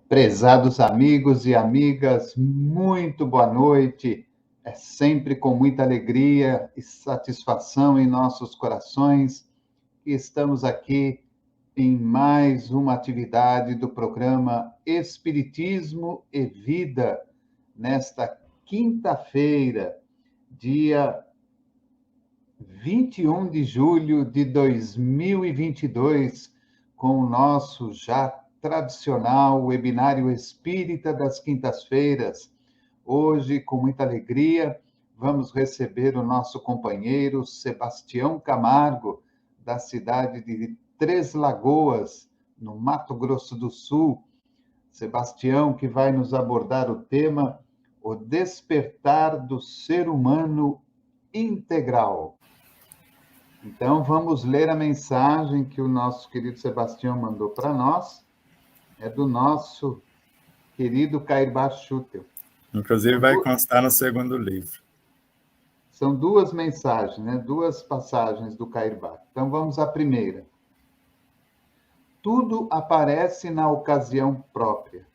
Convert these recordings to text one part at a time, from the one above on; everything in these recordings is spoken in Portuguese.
Prezados amigos e amigas, muito boa noite. É sempre com muita alegria e satisfação em nossos corações que estamos aqui em mais uma atividade do programa Espiritismo e Vida, nesta quinta-feira, dia 21 de julho de 2022, com o nosso já tradicional webinário espírita das quintas-feiras. Hoje, com muita alegria, vamos receber o nosso companheiro Sebastião Camargo, da cidade de Três Lagoas, no Mato Grosso do Sul. Sebastião, que vai nos abordar o tema O Despertar do Ser Humano Integral. Então, vamos ler a mensagem que o nosso querido Sebastião mandou para nós. É do nosso querido Cair Schutel. Inclusive, vai constar no segundo livro. São duas mensagens, né? Duas passagens do Cair. Então, vamos à primeira. Tudo aparece na ocasião própria.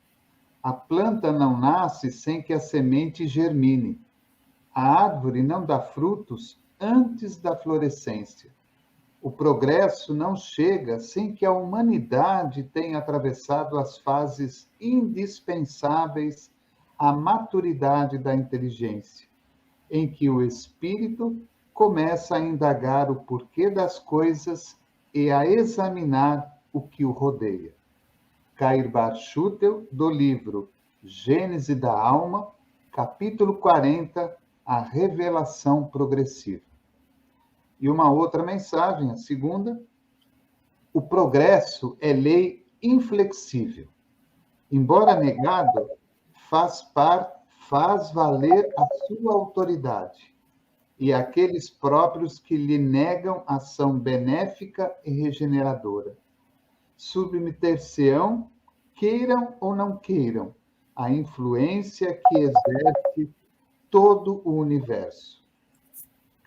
A planta não nasce sem que a semente germine. A árvore não dá frutos antes da florescência. O progresso não chega sem que a humanidade tenha atravessado as fases indispensáveis à maturidade da inteligência, em que o espírito começa a indagar o porquê das coisas e a examinar o que o rodeia. Cair Schutel, do livro Gênese da Alma, capítulo 40, A Revelação Progressiva. E uma outra mensagem, a segunda: o progresso é lei inflexível. Embora negado, faz valer a sua autoridade. E aqueles próprios que lhe negam ação benéfica e regeneradora. Submeter-se-ão, queiram ou não queiram, à influência que exerce todo o universo.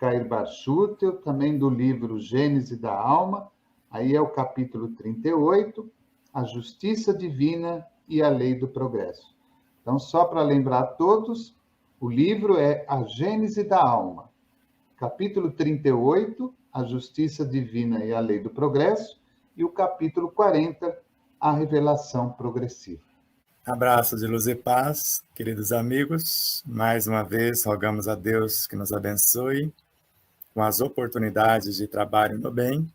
Cair Schutel, também do livro Gênese da Alma, aí é o capítulo 38, a justiça divina e a lei do progresso. Então, só para lembrar a todos, o livro é A Gênese da Alma, capítulo 38, a justiça divina e a lei do progresso, e o capítulo 40, a revelação progressiva. Abraços de luz e paz, queridos amigos. Mais uma vez, rogamos a Deus que nos abençoe com as oportunidades de trabalho no bem,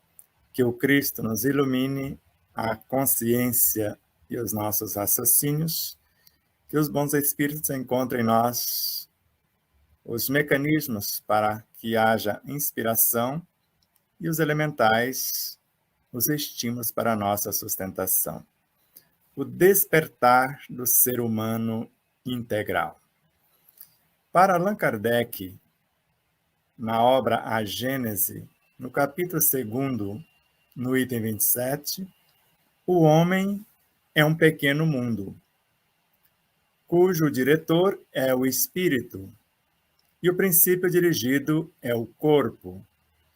que o Cristo nos ilumine a consciência e os nossos raciocínios, que os bons espíritos encontrem em nós os mecanismos para que haja inspiração e os elementais, os estímulos para a nossa sustentação. O despertar do ser humano integral. Para Allan Kardec, na obra A Gênese, no capítulo 2, no item 27, o homem é um pequeno mundo, cujo diretor é o espírito, e o princípio dirigido é o corpo,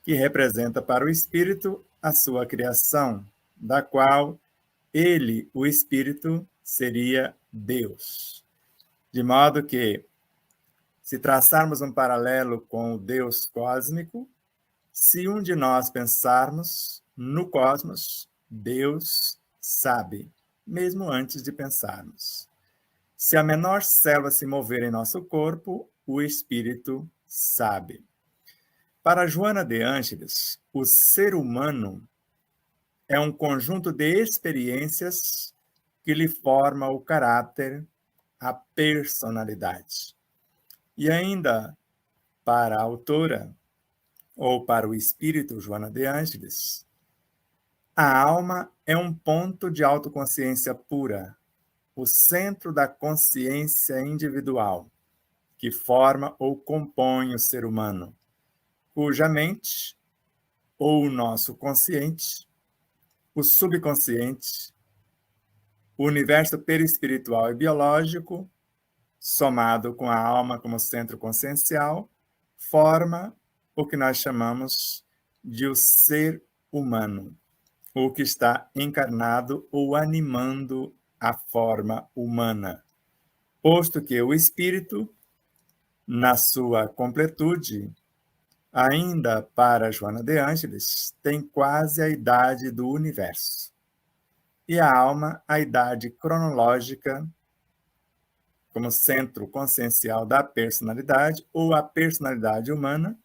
que representa para o espírito a sua criação, da qual ele, o espírito, seria Deus. De modo que, se traçarmos um paralelo com o Deus cósmico, se um de nós pensarmos no cosmos, Deus sabe, mesmo antes de pensarmos. Se a menor célula se mover em nosso corpo, o espírito sabe. Para Joana de Ângeles, o ser humano é um conjunto de experiências que lhe forma o caráter, a personalidade. E ainda, para a autora, ou para o espírito Joana de Ângeles, a alma é um ponto de autoconsciência pura, o centro da consciência individual, que forma ou compõe o ser humano, cuja mente, ou o nosso consciente, o subconsciente, o universo perispiritual e biológico, somado com a alma como centro consciencial, forma o que nós chamamos de o ser humano, o que está encarnado ou animando a forma humana, posto que o espírito, na sua completude, ainda para Joana de Ângeles, tem quase a idade do universo, e a alma a idade cronológica como centro consciencial da personalidade, ou a personalidade humana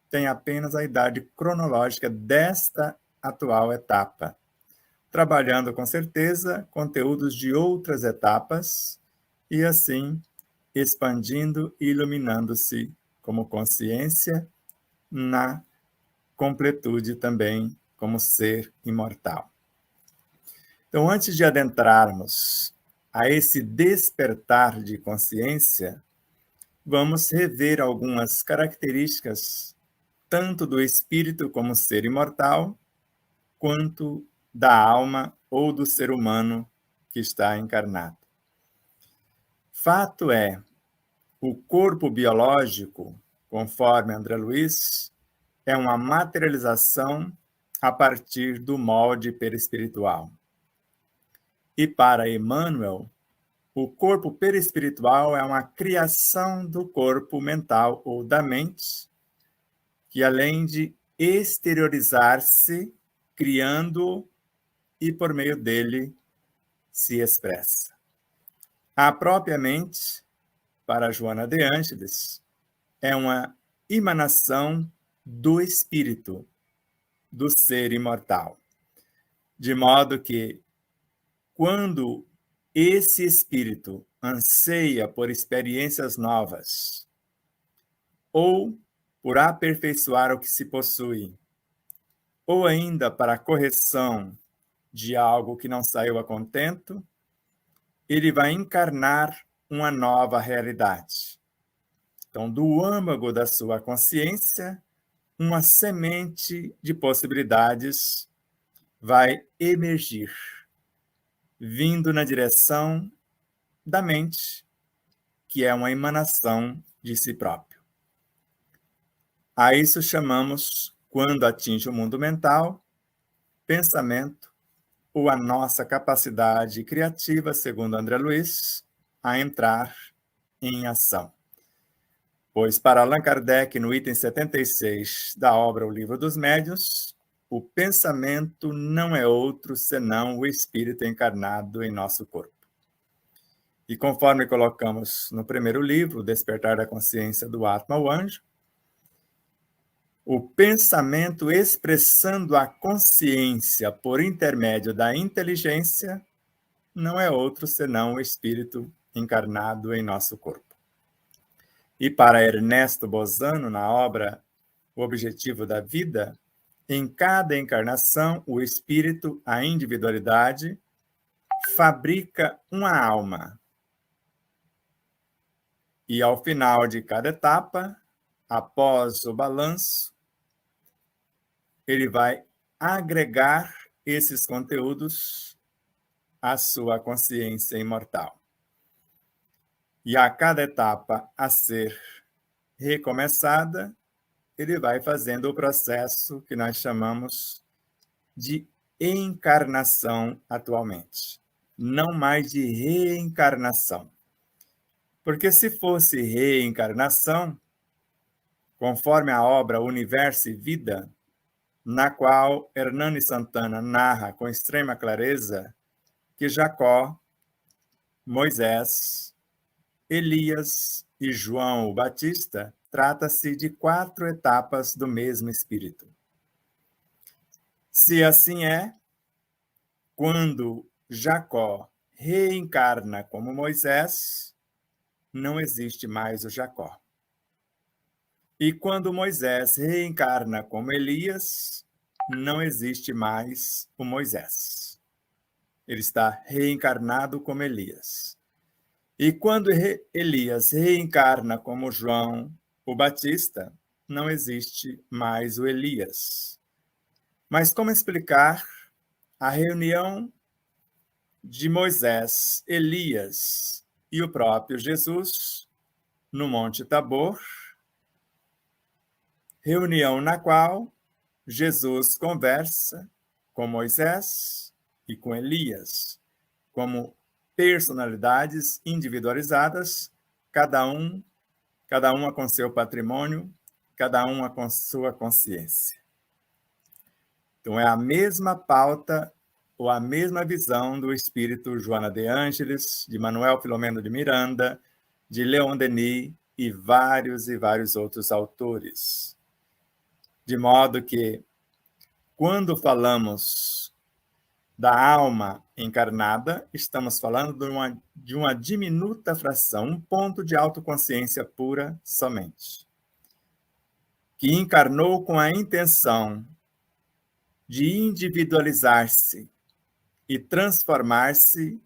tem apenas a idade cronológica desta atual etapa, trabalhando com certeza conteúdos de outras etapas e assim expandindo e iluminando-se como consciência na completude também como ser imortal. Então, antes de adentrarmos a esse despertar de consciência, vamos rever algumas características tanto do espírito como ser imortal, quanto da alma ou do ser humano que está encarnado. Fato é, o corpo biológico, conforme André Luiz, é uma materialização a partir do molde perispiritual. E para Emmanuel, o corpo perispiritual é uma criação do corpo mental ou da mente, que além de exteriorizar-se, criando e por meio dele se expressa. A própria mente, para Joana de Ângeles, é uma emanação do espírito, do ser imortal. De modo que, quando esse espírito anseia por experiências novas, ou por aperfeiçoar o que se possui, ou ainda para a correção de algo que não saiu a contento, ele vai encarnar uma nova realidade. Então, do âmago da sua consciência, uma semente de possibilidades vai emergir, vindo na direção da mente, que é uma emanação de si próprio. A isso chamamos, quando atinge o mundo mental, pensamento, ou a nossa capacidade criativa, segundo André Luiz, a entrar em ação. Pois, para Allan Kardec, no item 76 da obra O Livro dos Médiuns, o pensamento não é outro senão o espírito encarnado em nosso corpo. E conforme colocamos no primeiro livro, O Despertar da Consciência do Atma, o Anjo, o pensamento expressando a consciência por intermédio da inteligência não é outro senão o espírito encarnado em nosso corpo. E para Ernesto Bozano, na obra O Objetivo da Vida, em cada encarnação, o espírito, a individualidade, fabrica uma alma. E ao final de cada etapa, após o balanço, ele vai agregar esses conteúdos à sua consciência imortal. E a cada etapa a ser recomeçada, ele vai fazendo o processo que nós chamamos de encarnação atualmente. Não mais de reencarnação. Porque se fosse reencarnação, conforme a obra Universo e Vida, na qual Hernani Santana narra com extrema clareza que Jacó, Moisés, Elias e João o Batista trata-se de 4 etapas do mesmo espírito. Se assim é, quando Jacó reencarna como Moisés, não existe mais o Jacó. E quando Moisés reencarna como Elias, não existe mais o Moisés. Ele está reencarnado como Elias. E quando Elias reencarna como João o Batista, não existe mais o Elias. Mas como explicar a reunião de Moisés, Elias e o próprio Jesus no Monte Tabor, reunião na qual Jesus conversa com Moisés e com Elias, como personalidades individualizadas, cada uma com seu patrimônio, cada uma com sua consciência. Então, é a mesma pauta ou a mesma visão do espírito Joana de Ângeles, de Manuel Filomeno de Miranda, de Leon Denis e vários outros autores. De modo que, quando falamos da alma encarnada, estamos falando de uma diminuta fração, um ponto de autoconsciência pura somente, que encarnou com a intenção de individualizar-se e transformar-se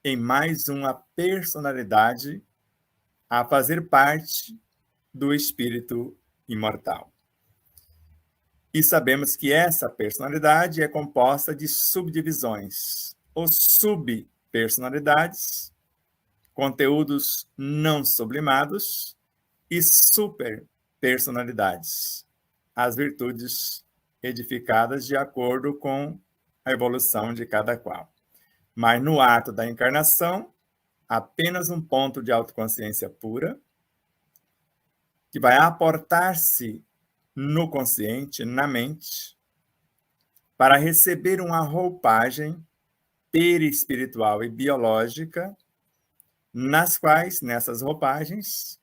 em mais uma personalidade a fazer parte do espírito imortal. E sabemos que essa personalidade é composta de subdivisões, ou subpersonalidades, conteúdos não sublimados e superpersonalidades, as virtudes edificadas de acordo com a evolução de cada qual. Mas no ato da encarnação, apenas um ponto de autoconsciência pura, que vai aportar-se no consciente, na mente, para receber uma roupagem perispiritual e biológica, nessas roupagens,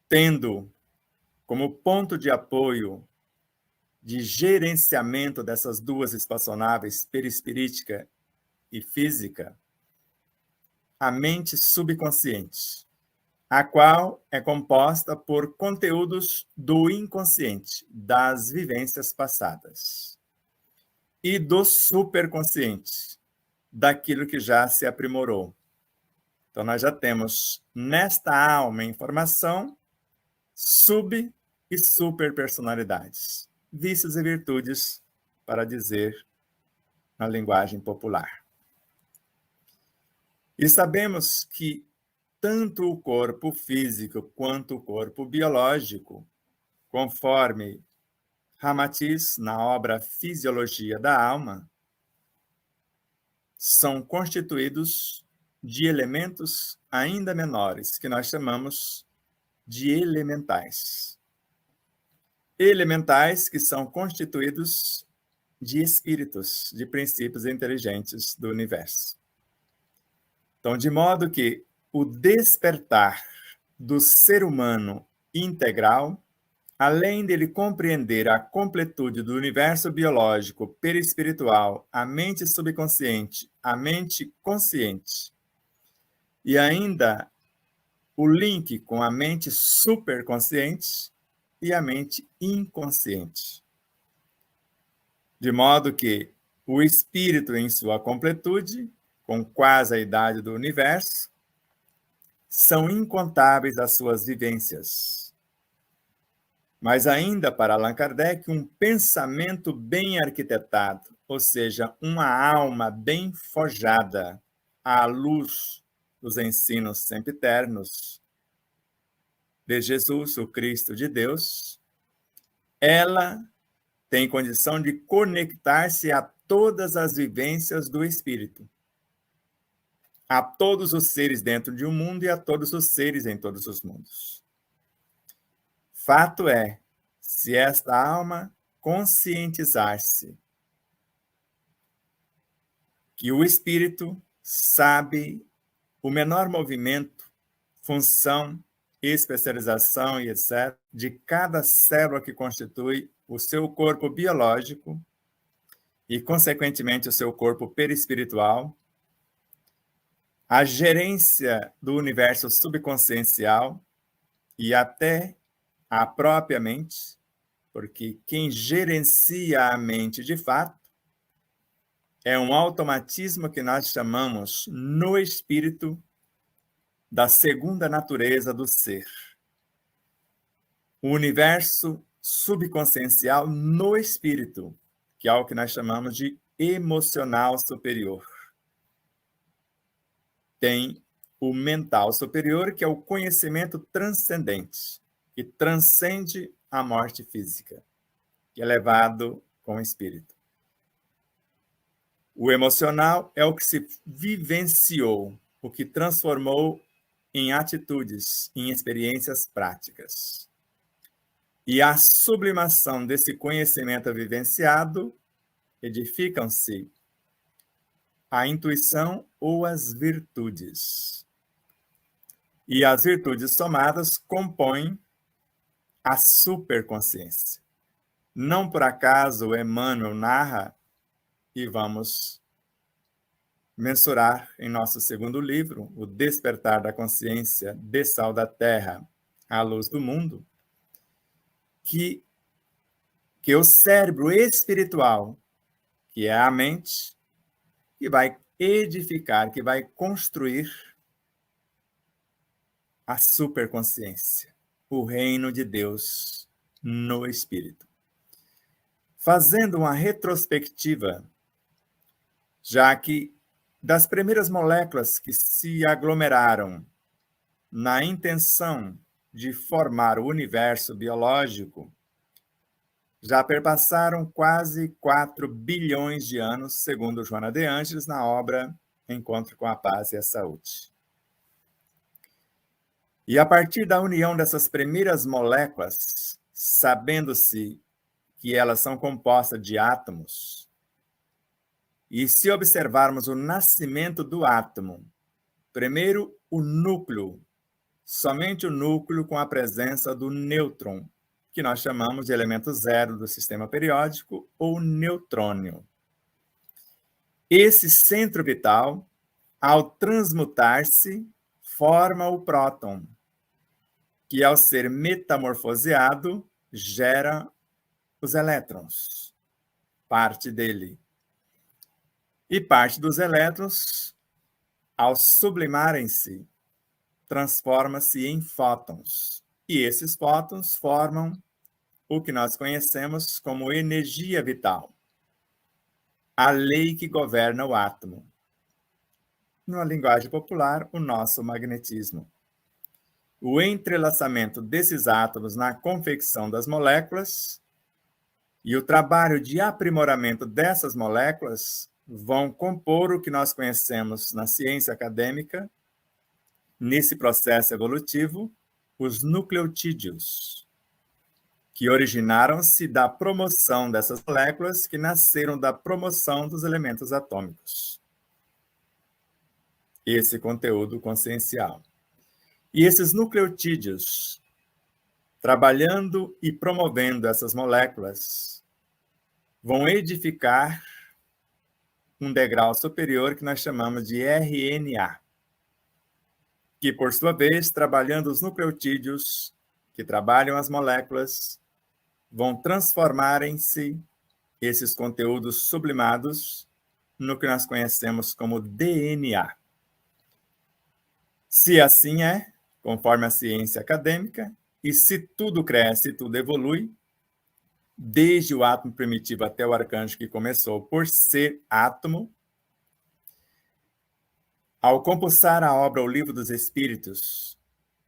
tendo como ponto de apoio de gerenciamento dessas duas espaçonaves, perispirítica e física, a mente subconsciente, a qual é composta por conteúdos do inconsciente, das vivências passadas, e do superconsciente, daquilo que já se aprimorou. Então, nós já temos nesta alma em formação sub- e superpersonalidades, vícios e virtudes, para dizer na linguagem popular. E sabemos que tanto o corpo físico quanto o corpo biológico, conforme Ramatiz, na obra Fisiologia da Alma, são constituídos de elementos ainda menores, que nós chamamos de elementais. Elementais que são constituídos de espíritos, de princípios inteligentes do universo. Então, de modo que o despertar do ser humano integral, além dele compreender a completude do universo biológico, perispiritual, a mente subconsciente, a mente consciente, e ainda o link com a mente superconsciente e a mente inconsciente. De modo que o espírito, em sua completude, com quase a idade do universo, são incontáveis as suas vivências. Mas ainda para Allan Kardec, um pensamento bem arquitetado, ou seja, uma alma bem forjada à luz dos ensinos sempiternos de Jesus, o Cristo de Deus, ela tem condição de conectar-se a todas as vivências do espírito, a todos os seres dentro de um mundo e a todos os seres em todos os mundos. Fato é, se esta alma conscientizar-se que o espírito sabe o menor movimento, função, especialização e etc., de cada célula que constitui o seu corpo biológico e, consequentemente, o seu corpo perispiritual, a gerência do universo subconsciencial e até a própria mente, porque quem gerencia a mente de fato é um automatismo que nós chamamos no espírito da segunda natureza do ser. O universo subconsciencial no espírito, que é o que nós chamamos de emocional superior. Tem o mental superior, que é o conhecimento transcendente, que transcende a morte física, que é levado com o espírito. O emocional é o que se vivenciou, o que transformou em atitudes, em experiências práticas. E a sublimação desse conhecimento vivenciado edificam-se a intuição ou as virtudes. E as virtudes somadas compõem a superconsciência. Não por acaso Emmanuel narra, e vamos mensurar em nosso segundo livro, O Despertar da Consciência, de Sal da Terra, à Luz do Mundo, que o cérebro espiritual, que é a mente, que vai edificar, que vai construir a superconsciência, o reino de Deus no espírito. Fazendo uma retrospectiva, já que das primeiras moléculas que se aglomeraram na intenção de formar o universo biológico, já perpassaram quase 4 bilhões de anos, segundo Joana de Ângeles, na obra Encontro com a Paz e a Saúde. E a partir da união dessas primeiras moléculas, sabendo-se que elas são compostas de átomos, e se observarmos o nascimento do átomo, primeiro o núcleo, somente o núcleo com a presença do nêutron, que nós chamamos de elemento zero do sistema periódico, ou neutrônio. Esse centro vital, ao transmutar-se, forma o próton, que ao ser metamorfoseado, gera os elétrons, parte dele. E parte dos elétrons, ao sublimarem-se, transforma-se em fótons. E esses fótons formam o que nós conhecemos como energia vital, a lei que governa o átomo. Na linguagem popular, o nosso magnetismo. O entrelaçamento desses átomos na confecção das moléculas e o trabalho de aprimoramento dessas moléculas vão compor o que nós conhecemos na ciência acadêmica, nesse processo evolutivo, os nucleotídeos, que originaram-se da promoção dessas moléculas que nasceram da promoção dos elementos atômicos. Esse conteúdo consciencial. E esses nucleotídeos, trabalhando e promovendo essas moléculas, vão edificar um degrau superior que nós chamamos de RNA, que, por sua vez, trabalhando os nucleotídeos, que trabalham as moléculas, vão transformarem-se esses conteúdos sublimados no que nós conhecemos como DNA. Se assim é, conforme a ciência acadêmica, e se tudo cresce, tudo evolui, desde o átomo primitivo até o arcanjo que começou por ser átomo, ao compulsar a obra O Livro dos Espíritos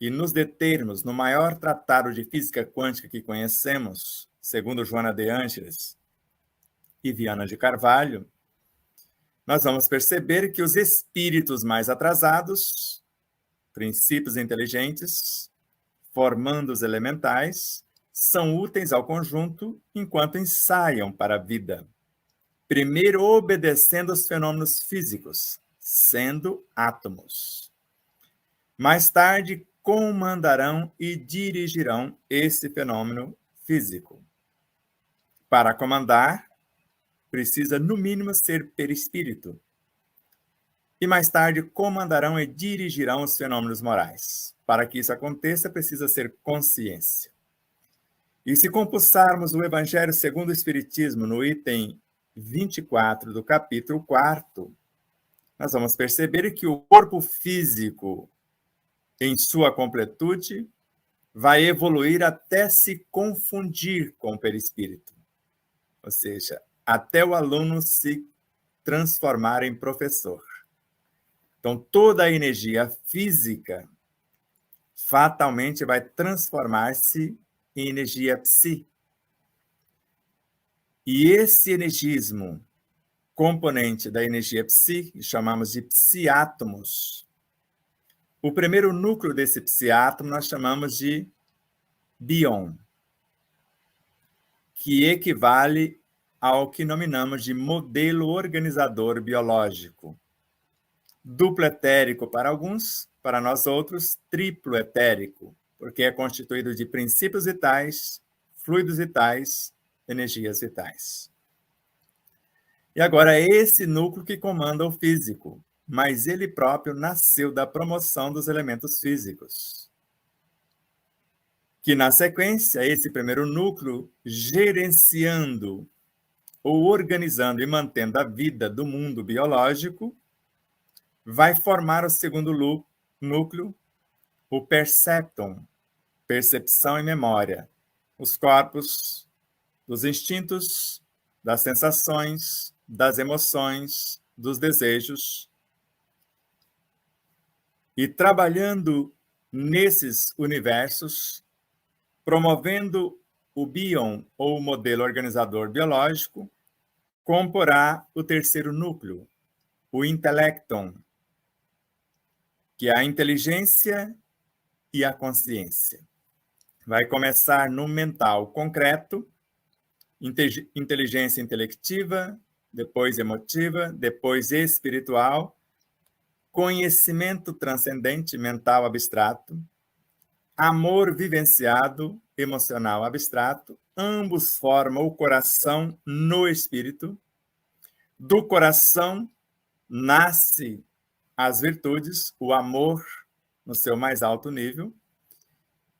e nos determos no maior tratado de física quântica que conhecemos, segundo Joana de Ângeles e Viana de Carvalho, nós vamos perceber que os espíritos mais atrasados, princípios inteligentes, formando os elementais, são úteis ao conjunto enquanto ensaiam para a vida. Primeiro obedecendo aos fenômenos físicos, sendo átomos. Mais tarde, comandarão e dirigirão esse fenômeno físico. Para comandar, precisa, no mínimo, ser perispírito. E mais tarde, comandarão e dirigirão os fenômenos morais. Para que isso aconteça, precisa ser consciência. E se compulsarmos o Evangelho segundo o Espiritismo, no item 24 do capítulo 4, nós vamos perceber que o corpo físico, em sua completude, vai evoluir até se confundir com o perispírito. Ou seja, até o aluno se transformar em professor. Então, toda a energia física fatalmente vai transformar-se em energia psi. E esse energismo componente da energia psi, que chamamos de psiátomos. O primeiro núcleo desse psiátomo nós chamamos de bion, que equivale ao que nominamos de modelo organizador biológico. Duplo etérico para alguns, para nós outros, triplo etérico, porque é constituído de princípios vitais, fluidos vitais, energias vitais. E agora é esse núcleo que comanda o físico, mas ele próprio nasceu da promoção dos elementos físicos. Que, na sequência, esse primeiro núcleo, gerenciando ou organizando e mantendo a vida do mundo biológico, vai formar o segundo núcleo, o percepton, percepção e memória, os corpos dos instintos, das sensações, das emoções, dos desejos. E trabalhando nesses universos, promovendo o bion, ou o modelo organizador biológico, comporá o terceiro núcleo, o intelecton, que é a inteligência e a consciência. Vai começar no mental concreto, inteligência intelectiva, depois emotiva, depois espiritual, conhecimento transcendente mental abstrato, amor vivenciado emocional abstrato, ambos formam o coração no espírito. Do coração nasce as virtudes, o amor no seu mais alto nível,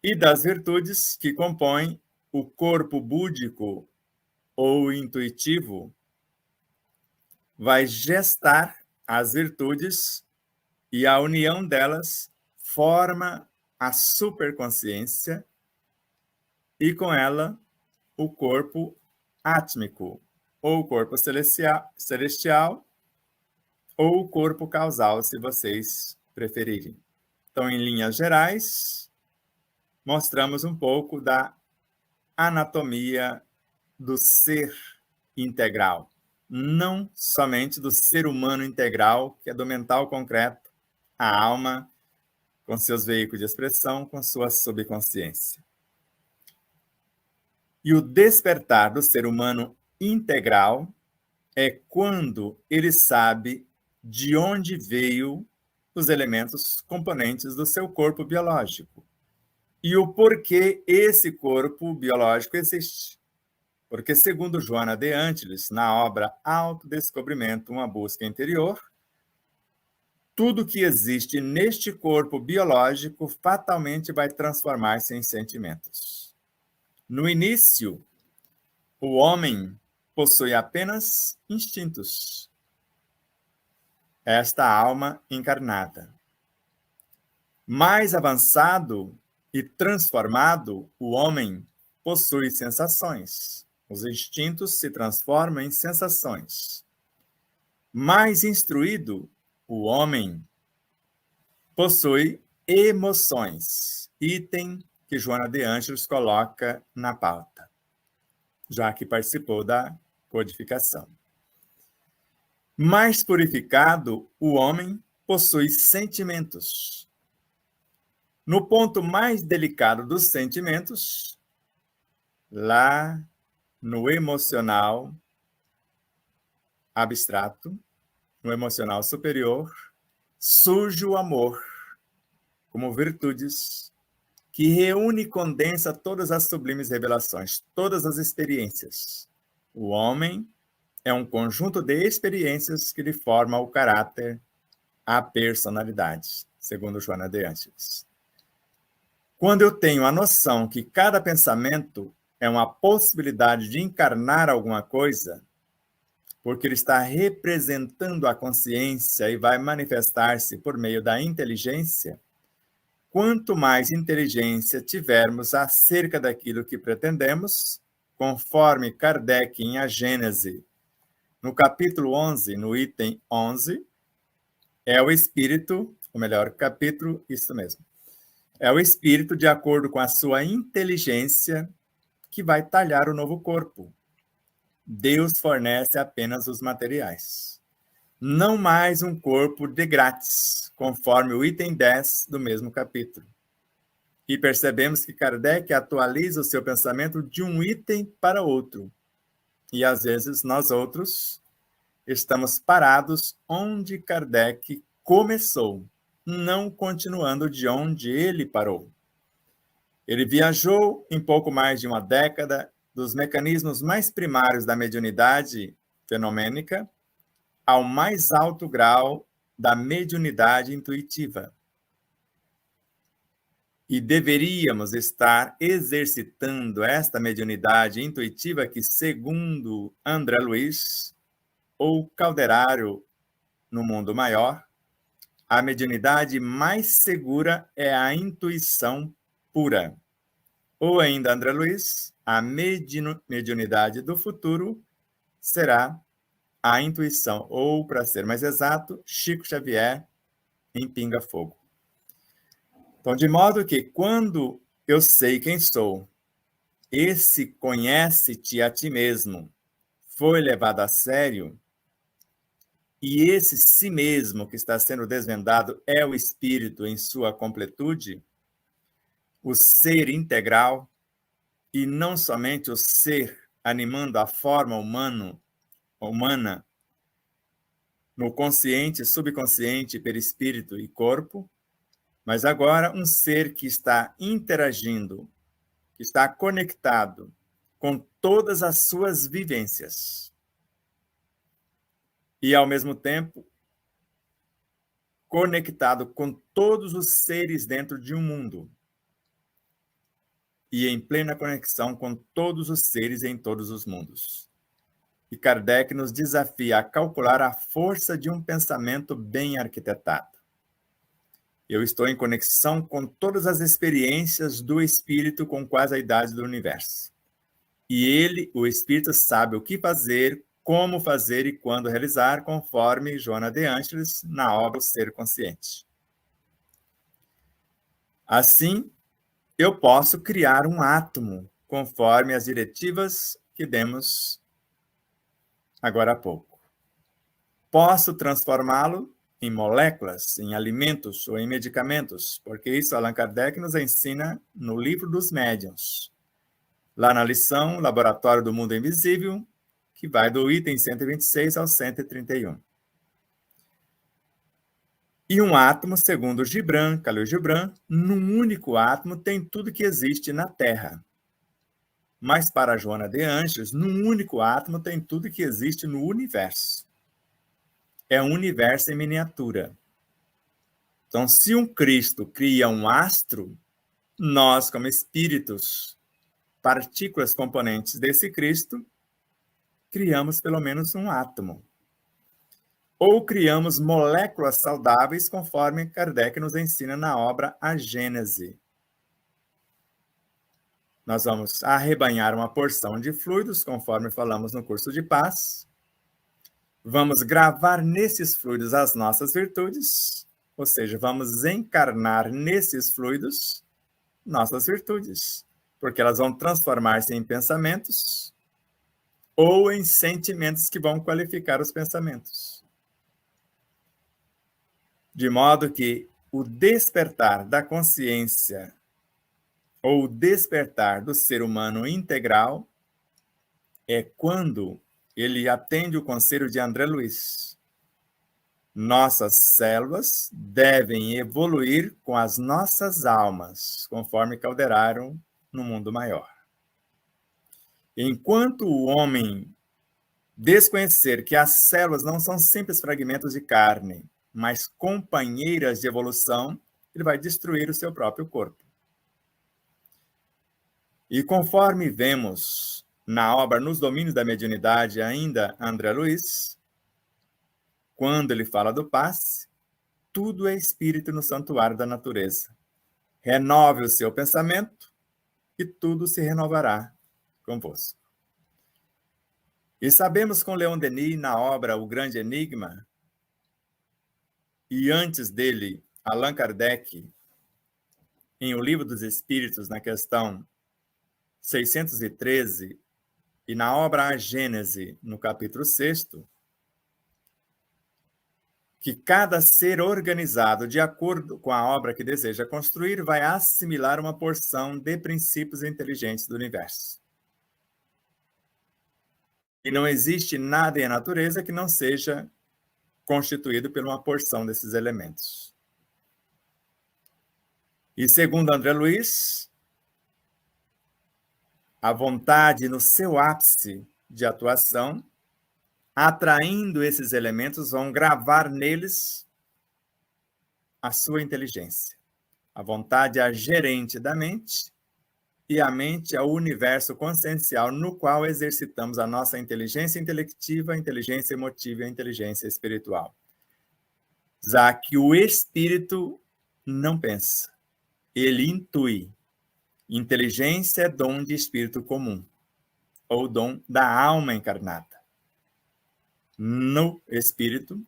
e das virtudes que compõem o corpo búdico ou intuitivo, vai gestar as virtudes e a união delas forma a superconsciência e com ela o corpo átmico, ou o corpo celestial, ou o corpo causal, se vocês preferirem. Então, em linhas gerais, mostramos um pouco da anatomia do ser integral, não somente do ser humano integral, que é do mental concreto, a alma, com seus veículos de expressão, com sua subconsciência. E o despertar do ser humano integral é quando ele sabe de onde veio os elementos componentes do seu corpo biológico e o porquê esse corpo biológico existe. Porque, segundo Joana de Ângeles, na obra Autodescobrimento, uma busca interior, tudo que existe neste corpo biológico fatalmente vai transformar-se em sentimentos. No início, o homem possui apenas instintos. Esta alma encarnada. Mais avançado e transformado, o homem possui sensações. Os instintos se transformam em sensações. Mais instruído, o homem possui emoções. Item que Joana de Ângeles coloca na pauta, já que participou da codificação. Mais purificado, o homem possui sentimentos. No ponto mais delicado dos sentimentos, lá no emocional abstrato, no emocional superior, surge o amor como virtudes que reúne e condensa todas as sublimes revelações, todas as experiências. O homem é um conjunto de experiências que lhe forma o caráter, a personalidade, segundo Joana de Ângeles. Quando eu tenho a noção que cada pensamento é uma possibilidade de encarnar alguma coisa, porque ele está representando a consciência e vai manifestar-se por meio da inteligência, quanto mais inteligência tivermos acerca daquilo que pretendemos, conforme Kardec em A Gênese, no capítulo 11, no item 11, é o espírito, ou melhor, capítulo, isso mesmo, é o espírito, de acordo com a sua inteligência, que vai talhar o novo corpo. Deus fornece apenas os materiais. Não mais um corpo de grátis, conforme o item 10 do mesmo capítulo. E percebemos que Kardec atualiza o seu pensamento de um item para outro. E às vezes nós outros estamos parados onde Kardec começou, não continuando de onde ele parou. Ele viajou em pouco mais de uma década dos mecanismos mais primários da mediunidade fenomênica ao mais alto grau da mediunidade intuitiva. E deveríamos estar exercitando esta mediunidade intuitiva que, segundo André Luiz, ou Calderaro no mundo maior, a mediunidade mais segura é a intuição pura. Ou ainda, André Luiz, a mediunidade do futuro será a intuição, ou, para ser mais exato, Chico Xavier em Pinga Fogo. Então, de modo que, quando eu sei quem sou, esse conhece-te a ti mesmo foi levado a sério, e esse si mesmo que está sendo desvendado é o espírito em sua completude, o ser integral, e não somente o ser animando a forma humana no consciente, subconsciente, perispírito e corpo, mas agora um ser que está interagindo, que está conectado com todas as suas vivências. E, ao mesmo tempo, conectado com todos os seres dentro de um mundo. E em plena conexão com todos os seres em todos os mundos. E Kardec nos desafia a calcular a força de um pensamento bem arquitetado. Eu estou em conexão com todas as experiências do Espírito com quase a idade do universo. E ele, o Espírito, sabe o que fazer, como fazer e quando realizar, conforme Joana de Ângeles, na obra O Ser Consciente. Assim, eu posso criar um átomo, conforme as diretivas que demos agora há pouco. Posso transformá-lo em moléculas, em alimentos ou em medicamentos, porque isso Allan Kardec nos ensina no Livro dos Médiuns. Lá na lição Laboratório do Mundo Invisível, que vai do item 126 ao 131. E um átomo, segundo Khalil Gibran, num único átomo tem tudo que existe na Terra. Mas para Joana de Ângeles, num único átomo tem tudo que existe no universo. É um universo em miniatura. Então, se um Cristo cria um astro, nós, como espíritos, partículas componentes desse Cristo, criamos pelo menos um átomo. Ou criamos moléculas saudáveis, conforme Kardec nos ensina na obra A Gênese. Nós vamos arrebanhar uma porção de fluidos, conforme falamos no curso de paz. Vamos gravar nesses fluidos as nossas virtudes, ou seja, vamos encarnar nesses fluidos nossas virtudes, porque elas vão transformar-se em pensamentos ou em sentimentos que vão qualificar os pensamentos. De modo que o despertar da consciência ou o despertar do ser humano integral é quando ele atende o conselho de André Luiz. Nossas células devem evoluir com as nossas almas, conforme Calderaro no mundo maior. Enquanto o homem desconhecer que as células não são simples fragmentos de carne, mas companheiras de evolução, ele vai destruir o seu próprio corpo. E conforme vemos na obra Nos Domínios da Mediunidade, ainda André Luiz, quando ele fala do passe, tudo é espírito no santuário da natureza. Renove o seu pensamento e tudo se renovará convosco. E sabemos com Leon Denis, na obra O Grande Enigma, e antes dele, Allan Kardec, em O Livro dos Espíritos, na questão 613, E na obra A Gênese, no capítulo 6º, que cada ser organizado de acordo com a obra que deseja construir vai assimilar uma porção de princípios inteligentes do universo. E não existe nada em a natureza que não seja constituído por uma porção desses elementos. E segundo André Luiz, a vontade no seu ápice de atuação, atraindo esses elementos, vão gravar neles a sua inteligência. A vontade é a gerente da mente e a mente é o universo consciencial no qual exercitamos a nossa inteligência intelectiva, a inteligência emotiva e a inteligência espiritual. Já que o espírito não pensa, ele intui. Inteligência é dom de espírito comum, ou dom da alma encarnada. No espírito,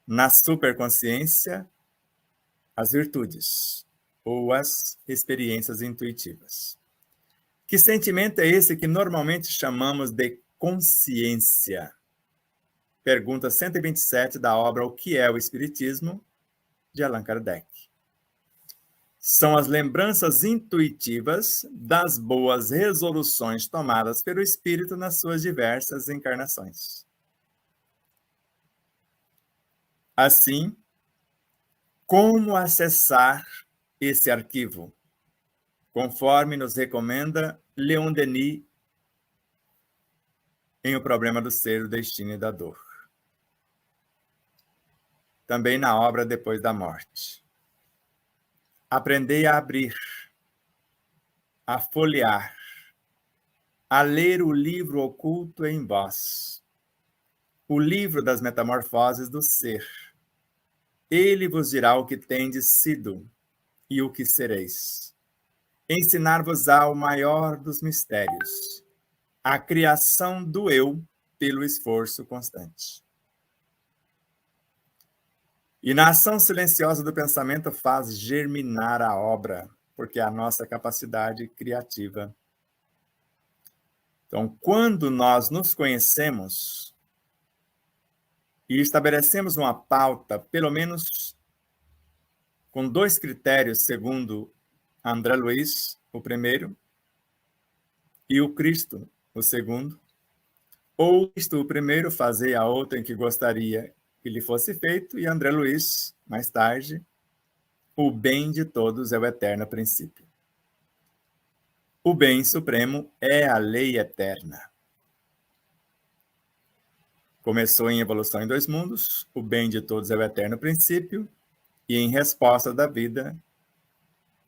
na superconsciência, as virtudes, ou as experiências intuitivas. Que sentimento é esse que normalmente chamamos de consciência? Pergunta 127 da obra O que é o Espiritismo, de Allan Kardec. São as lembranças intuitivas das boas resoluções tomadas pelo espírito nas suas diversas encarnações. Assim, como acessar esse arquivo? Conforme nos recomenda Leon Denis em O Problema do Ser, do Destino e da Dor. Também na obra Depois da Morte. Aprendei a abrir, a folhear, a ler o livro oculto em vós, o livro das metamorfoses do ser. Ele vos dirá o que tendes sido e o que sereis. Ensinar-vos-á o maior dos mistérios, a criação do eu pelo esforço constante. E na ação silenciosa do pensamento faz germinar a obra, porque é a nossa capacidade criativa. Então, quando nós nos conhecemos e estabelecemos uma pauta, pelo menos com 2 critérios, segundo André Luiz, o primeiro, e o Cristo, o segundo, ou Cristo, o primeiro, fazer a outra em que gostaria que lhe fosse feito, e André Luiz, mais tarde, o bem de todos é o eterno princípio. O bem supremo é a lei eterna. Começou em Evolução em 2 Mundos, o bem de todos é o eterno princípio, e em Resposta da Vida,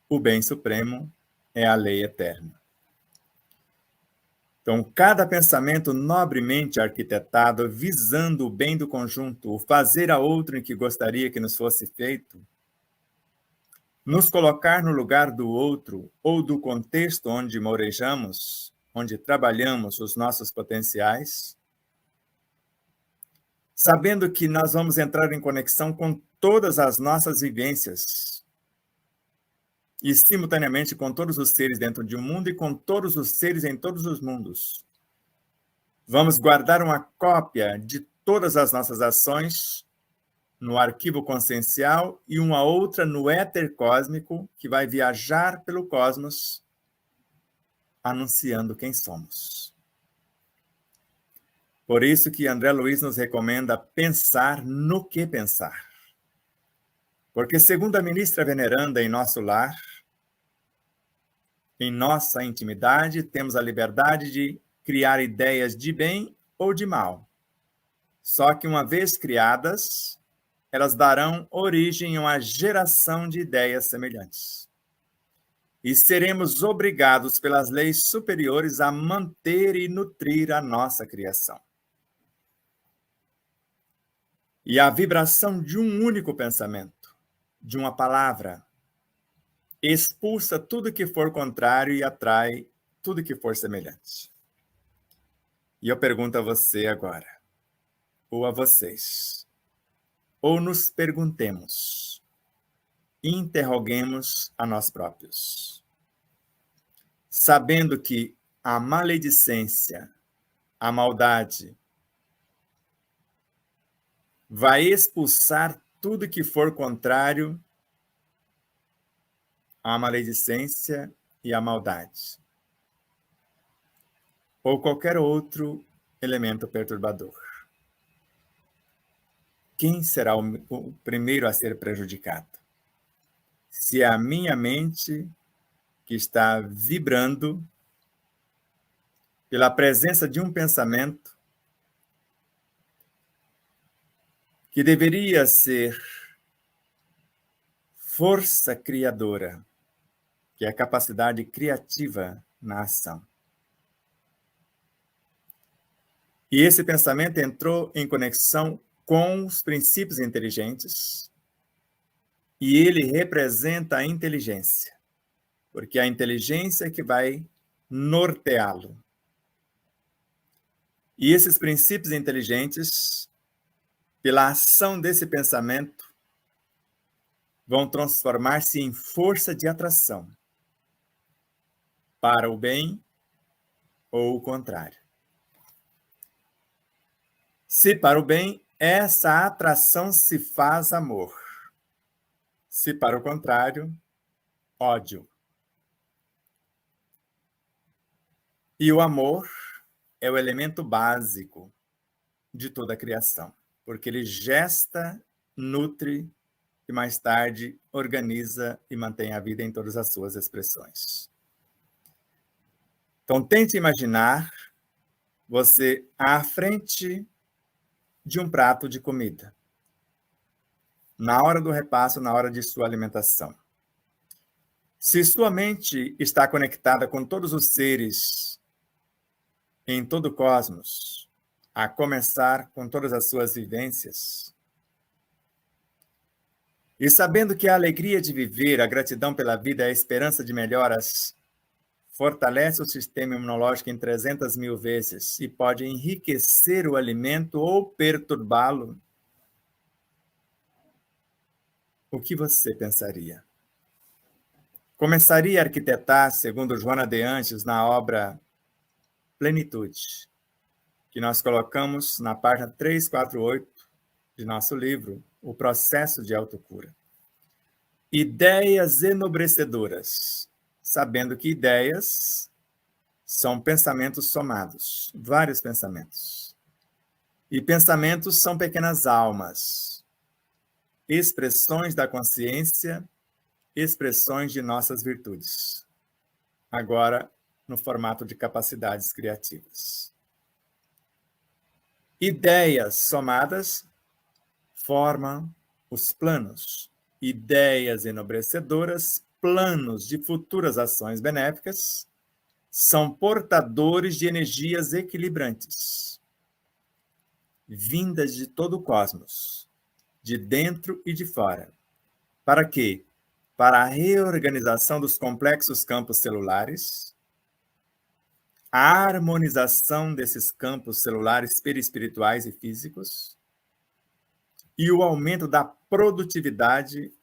o bem supremo é a lei eterna. Então, cada pensamento nobremente arquitetado, visando o bem do conjunto, o fazer a outro em que gostaria que nos fosse feito, nos colocar no lugar do outro ou do contexto onde morejamos, onde trabalhamos os nossos potenciais, sabendo que nós vamos entrar em conexão com todas as nossas vivências, e simultaneamente com todos os seres dentro de um mundo e com todos os seres em todos os mundos. Vamos guardar uma cópia de todas as nossas ações no arquivo consciencial e uma outra no éter cósmico, que vai viajar pelo cosmos, anunciando quem somos. Por isso que André Luiz nos recomenda pensar no que pensar. Porque, segundo a ministra veneranda em nosso lar, em nossa intimidade, temos a liberdade de criar ideias de bem ou de mal. Só que, uma vez criadas, elas darão origem a uma geração de ideias semelhantes. E seremos obrigados pelas leis superiores a manter e nutrir a nossa criação. E a vibração de um único pensamento, de uma palavra, expulsa tudo que for contrário e atrai tudo que for semelhante. E eu pergunto a você agora, ou a vocês, ou nos perguntemos, interroguemos a nós próprios, sabendo que a maledicência, a maldade, vai expulsar tudo que for contrário à maledicência e à maldade, ou qualquer outro elemento perturbador. Quem será o primeiro a ser prejudicado? Se é a minha mente, que está vibrando pela presença de um pensamento que deveria ser força criadora, que é a capacidade criativa na ação. E esse pensamento entrou em conexão com os princípios inteligentes, e ele representa a inteligência, porque é a inteligência que vai norteá-lo. E esses princípios inteligentes, pela ação desse pensamento, vão transformar-se em força de atração para o bem ou o contrário. Se para o bem, essa atração se faz amor. Se para o contrário, ódio. E o amor é o elemento básico de toda a criação, porque ele gesta, nutre e mais tarde organiza e mantém a vida em todas as suas expressões. Então, tente imaginar você à frente de um prato de comida, na hora do repasso, na hora de sua alimentação. Se sua mente está conectada com todos os seres em todo o cosmos, a começar com todas as suas vivências, e sabendo que a alegria de viver, a gratidão pela vida, a esperança de melhoras, fortalece o sistema imunológico em 300.000 vezes e pode enriquecer o alimento ou perturbá-lo, o que você pensaria? Começaria a arquitetar, segundo Joana de Angelis, na obra Plenitude, que nós colocamos na página 348 de nosso livro, O Processo de Autocura. Ideias enobrecedoras, sabendo que ideias são pensamentos somados, vários pensamentos. E pensamentos são pequenas almas, expressões da consciência, expressões de nossas virtudes. Agora, no formato de capacidades criativas. Ideias somadas formam os planos. Ideias enobrecedoras, planos de futuras ações benéficas, são portadores de energias equilibrantes, vindas de todo o cosmos, de dentro e de fora. Para quê? Para a reorganização dos complexos campos celulares, a harmonização desses campos celulares perispirituais e físicos e o aumento da produtividade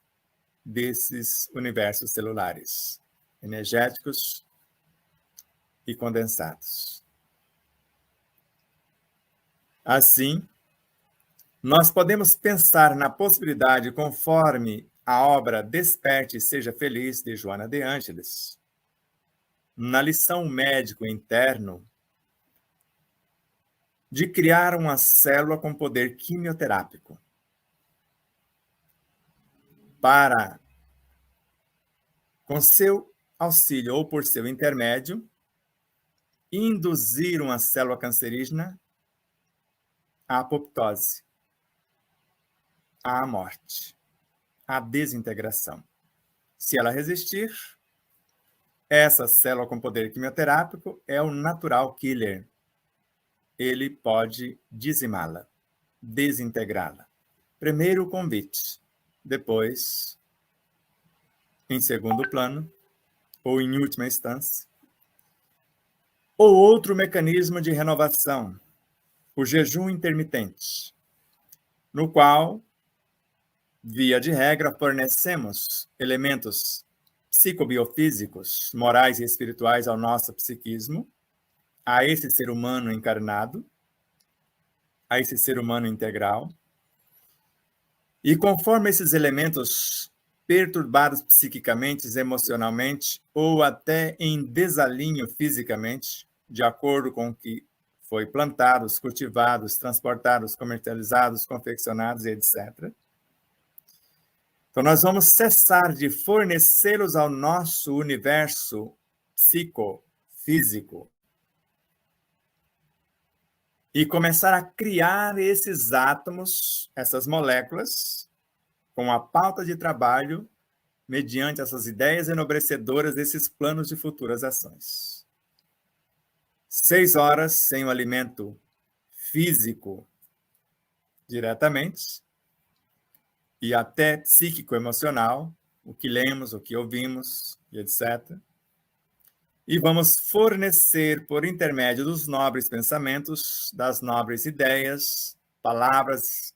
desses universos celulares, energéticos e condensados. Assim, nós podemos pensar na possibilidade, conforme a obra Desperte e Seja Feliz, de Joana de Angelis, na lição médico interno, de criar uma célula com poder quimioterápico para, com seu auxílio ou por seu intermédio, induzir uma célula cancerígena à apoptose, à morte, à desintegração. Se ela resistir, essa célula com poder quimioterápico é o natural killer. Ele pode dizimá-la, desintegrá-la. Primeiro o convite, depois, em segundo plano, ou em última instância, o outro mecanismo de renovação, o jejum intermitente, no qual, via de regra, fornecemos elementos psicobiofísicos, morais e espirituais ao nosso psiquismo, a esse ser humano encarnado, a esse ser humano integral. E conforme esses elementos perturbados psiquicamente, emocionalmente, ou até em desalinho fisicamente, de acordo com o que foi plantados, cultivados, transportados, comercializados, confeccionados, etc. Então, nós vamos cessar de fornecê-los ao nosso universo psicofísico e começar a criar esses átomos, essas moléculas, com a pauta de trabalho, mediante essas ideias enobrecedoras desses planos de futuras ações. 6 horas sem o alimento físico diretamente, e até psíquico-emocional, o que lemos, o que ouvimos, e etc. E vamos fornecer, por intermédio dos nobres pensamentos, das nobres ideias, palavras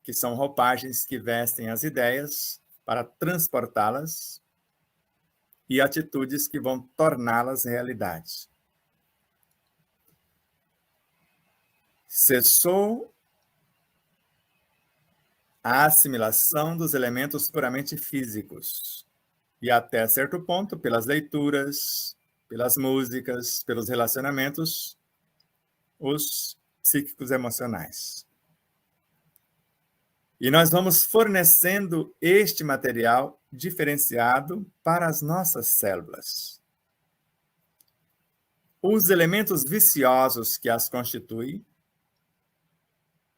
que são roupagens que vestem as ideias para transportá-las, e atitudes que vão torná-las realidade. Cessou a assimilação dos elementos puramente físicos. E até certo ponto, pelas leituras, pelas músicas, pelos relacionamentos, os psíquicos emocionais. E nós vamos fornecendo este material diferenciado para as nossas células. Os elementos viciosos que as constituem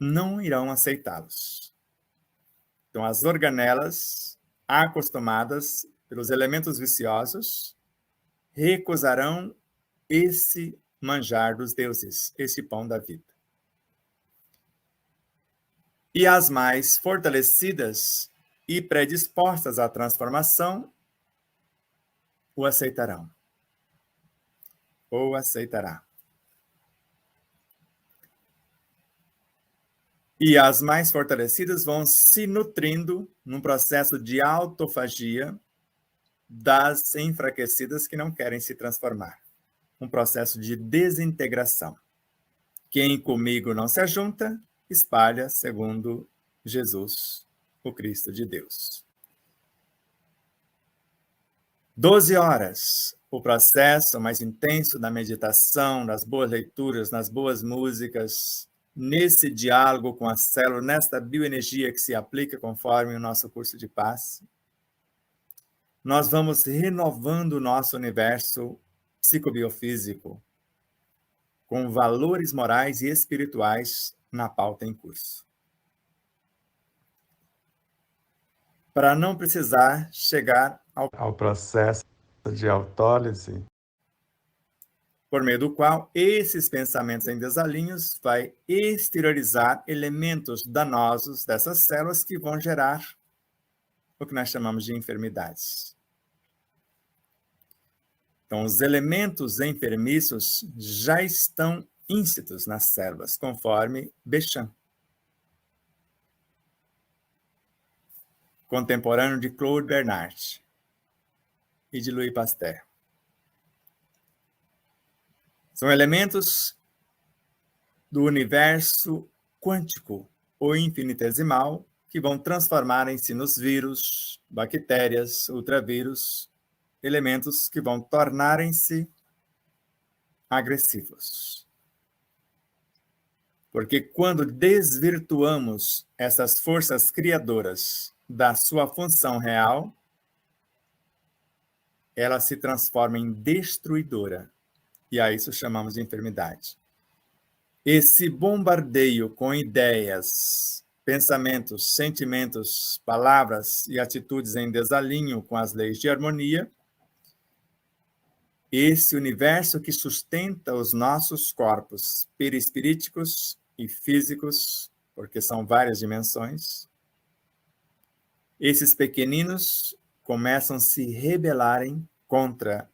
não irão aceitá-los. Então, as organelas, acostumadas pelos elementos viciosos, recusarão esse manjar dos deuses, esse pão da vida. E as mais fortalecidas e predispostas à transformação o aceitarão. Ou aceitará. E as mais fortalecidas vão se nutrindo num processo de autofagia das enfraquecidas que não querem se transformar. Um processo de desintegração. Quem comigo não se ajunta, espalha, segundo Jesus, o Cristo de Deus. 12 horas, o processo mais intenso da meditação, das boas leituras, nas boas músicas, nesse diálogo com a célula, nesta bioenergia que se aplica conforme o nosso curso de passe. Nós vamos renovando o nosso universo psicobiofísico com valores morais e espirituais na pauta em curso. Para não precisar chegar ao processo de autólise, por meio do qual esses pensamentos em desalinhos vai exteriorizar elementos danosos dessas células que vão gerar o que nós chamamos de enfermidades. Então, os elementos enfermiços já estão íncitos nas células, conforme Béchamp, contemporâneo de Claude Bernard e de Louis Pasteur. São elementos do universo quântico ou infinitesimal que vão transformarem-se nos vírus, bactérias, ultravírus, elementos que vão tornarem-se agressivos. Porque quando desvirtuamos essas forças criadoras da sua função real, ela se transforma em destruidora. E a isso chamamos de enfermidade. Esse bombardeio com ideias, pensamentos, sentimentos, palavras e atitudes em desalinho com as leis de harmonia, esse universo que sustenta os nossos corpos perispiríticos e físicos, porque são várias dimensões, esses pequeninos começam a se rebelarem contra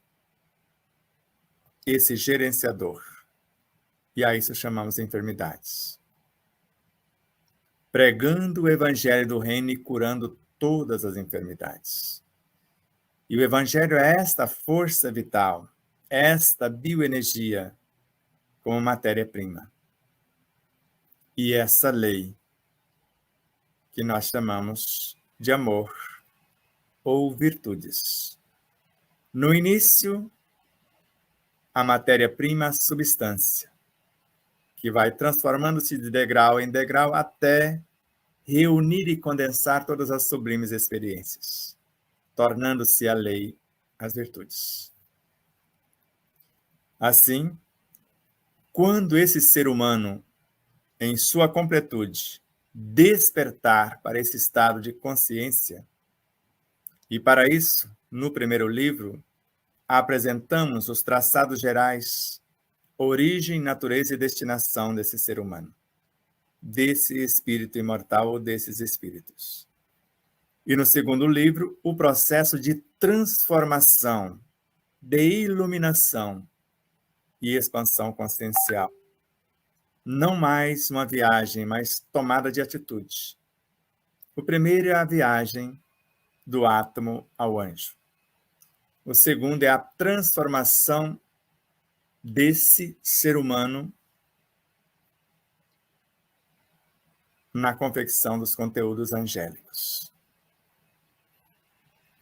esse gerenciador. E a isso chamamos de enfermidades. Pregando o evangelho do reino e curando todas as enfermidades. E o evangelho é esta força vital, esta bioenergia como matéria-prima. E essa lei, que nós chamamos de amor ou virtudes. No início, a matéria-prima, a substância, que vai transformando-se de degrau em degrau até reunir e condensar todas as sublimes experiências, tornando-se a lei as virtudes. Assim, quando esse ser humano, em sua completude, despertar para esse estado de consciência, e para isso, no primeiro livro, apresentamos os traçados gerais, origem, natureza e destinação desse ser humano, desse espírito imortal ou desses espíritos. E no segundo livro, o processo de transformação, de iluminação e expansão consciencial. Não mais uma viagem, mas tomada de atitude. O primeiro é a viagem do átomo ao anjo. O segundo é a transformação desse ser humano na confecção dos conteúdos angélicos.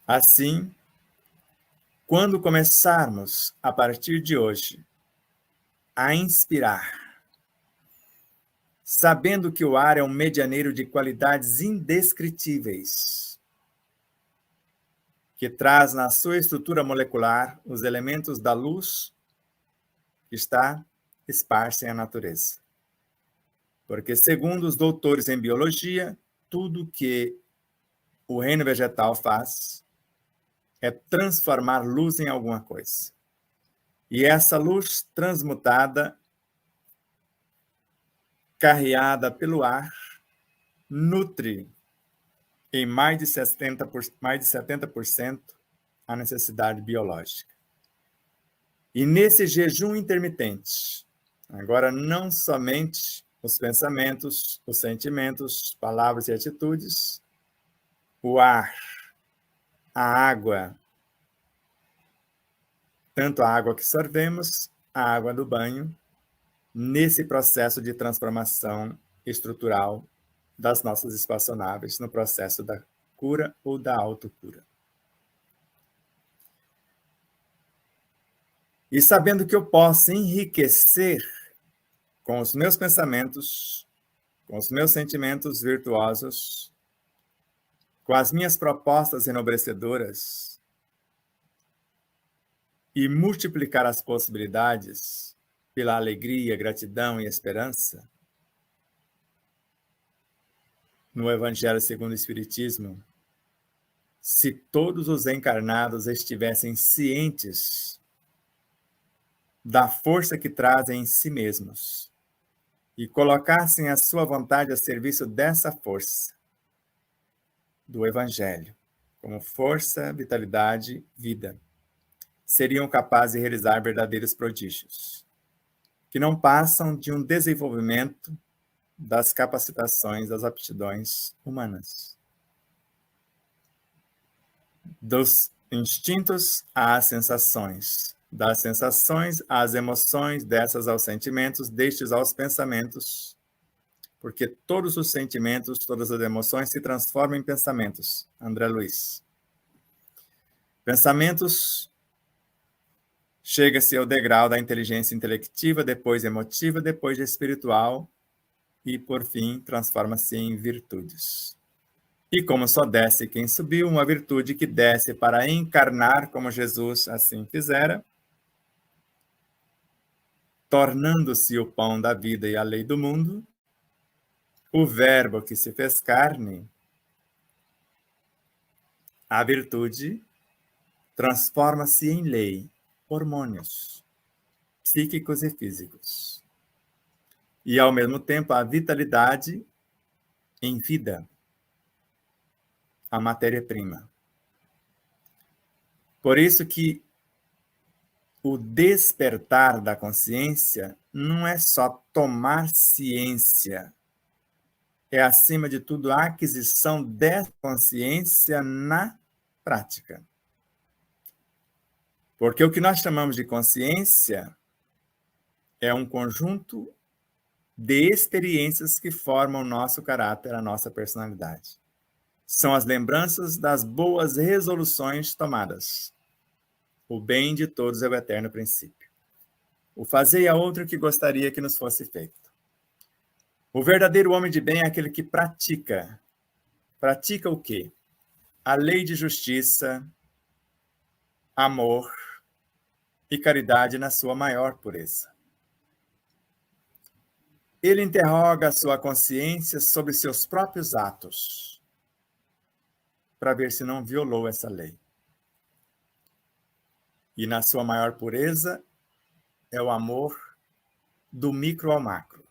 Assim, quando começarmos, a partir de hoje, a inspirar, sabendo que o ar é um medianeiro de qualidades indescritíveis, que traz na sua estrutura molecular os elementos da luz que está esparsa em a natureza. Porque, segundo os doutores em biologia, tudo que o reino vegetal faz é transformar luz em alguma coisa. E essa luz transmutada, carreada pelo ar, nutre em mais de 70% a necessidade biológica. E nesse jejum intermitente, agora não somente os pensamentos, os sentimentos, palavras e atitudes, o ar, a água, tanto a água que sorvemos, a água do banho, nesse processo de transformação estrutural das nossas espaçonaves, no processo da cura ou da autocura. E sabendo que eu posso enriquecer com os meus pensamentos, com os meus sentimentos virtuosos, com as minhas propostas enobrecedoras, e multiplicar as possibilidades pela alegria, gratidão e esperança, no Evangelho segundo o Espiritismo, se todos os encarnados estivessem cientes da força que trazem em si mesmos e colocassem a sua vontade a serviço dessa força, do Evangelho, como força, vitalidade, vida, seriam capazes de realizar verdadeiros prodígios, que não passam de um desenvolvimento das capacitações, das aptidões humanas. Dos instintos às sensações, das sensações às emoções, dessas aos sentimentos, destes aos pensamentos, porque todos os sentimentos, todas as emoções se transformam em pensamentos. André Luiz. Pensamentos, chega-se ao degrau da inteligência intelectiva, depois emotiva, depois espiritual, e, por fim, transforma-se em virtudes. E como só desce quem subiu, uma virtude que desce para encarnar, como Jesus assim fizera, tornando-se o pão da vida e a lei do mundo, o verbo que se fez carne, a virtude transforma-se em lei, hormônios psíquicos e físicos. E, ao mesmo tempo, a vitalidade em vida, a matéria-prima. Por isso que o despertar da consciência não é só tomar ciência, é, acima de tudo, a aquisição dessa consciência na prática. Porque o que nós chamamos de consciência é um conjunto de experiências que formam o nosso caráter, a nossa personalidade. São as lembranças das boas resoluções tomadas. O bem de todos é o eterno princípio. O fazei a outro que gostaria que nos fosse feito. O verdadeiro homem de bem é aquele que pratica. Pratica o quê? A lei de justiça, amor e caridade na sua maior pureza. Ele interroga a sua consciência sobre seus próprios atos, para ver se não violou essa lei. E na sua maior pureza é o amor do micro ao macro,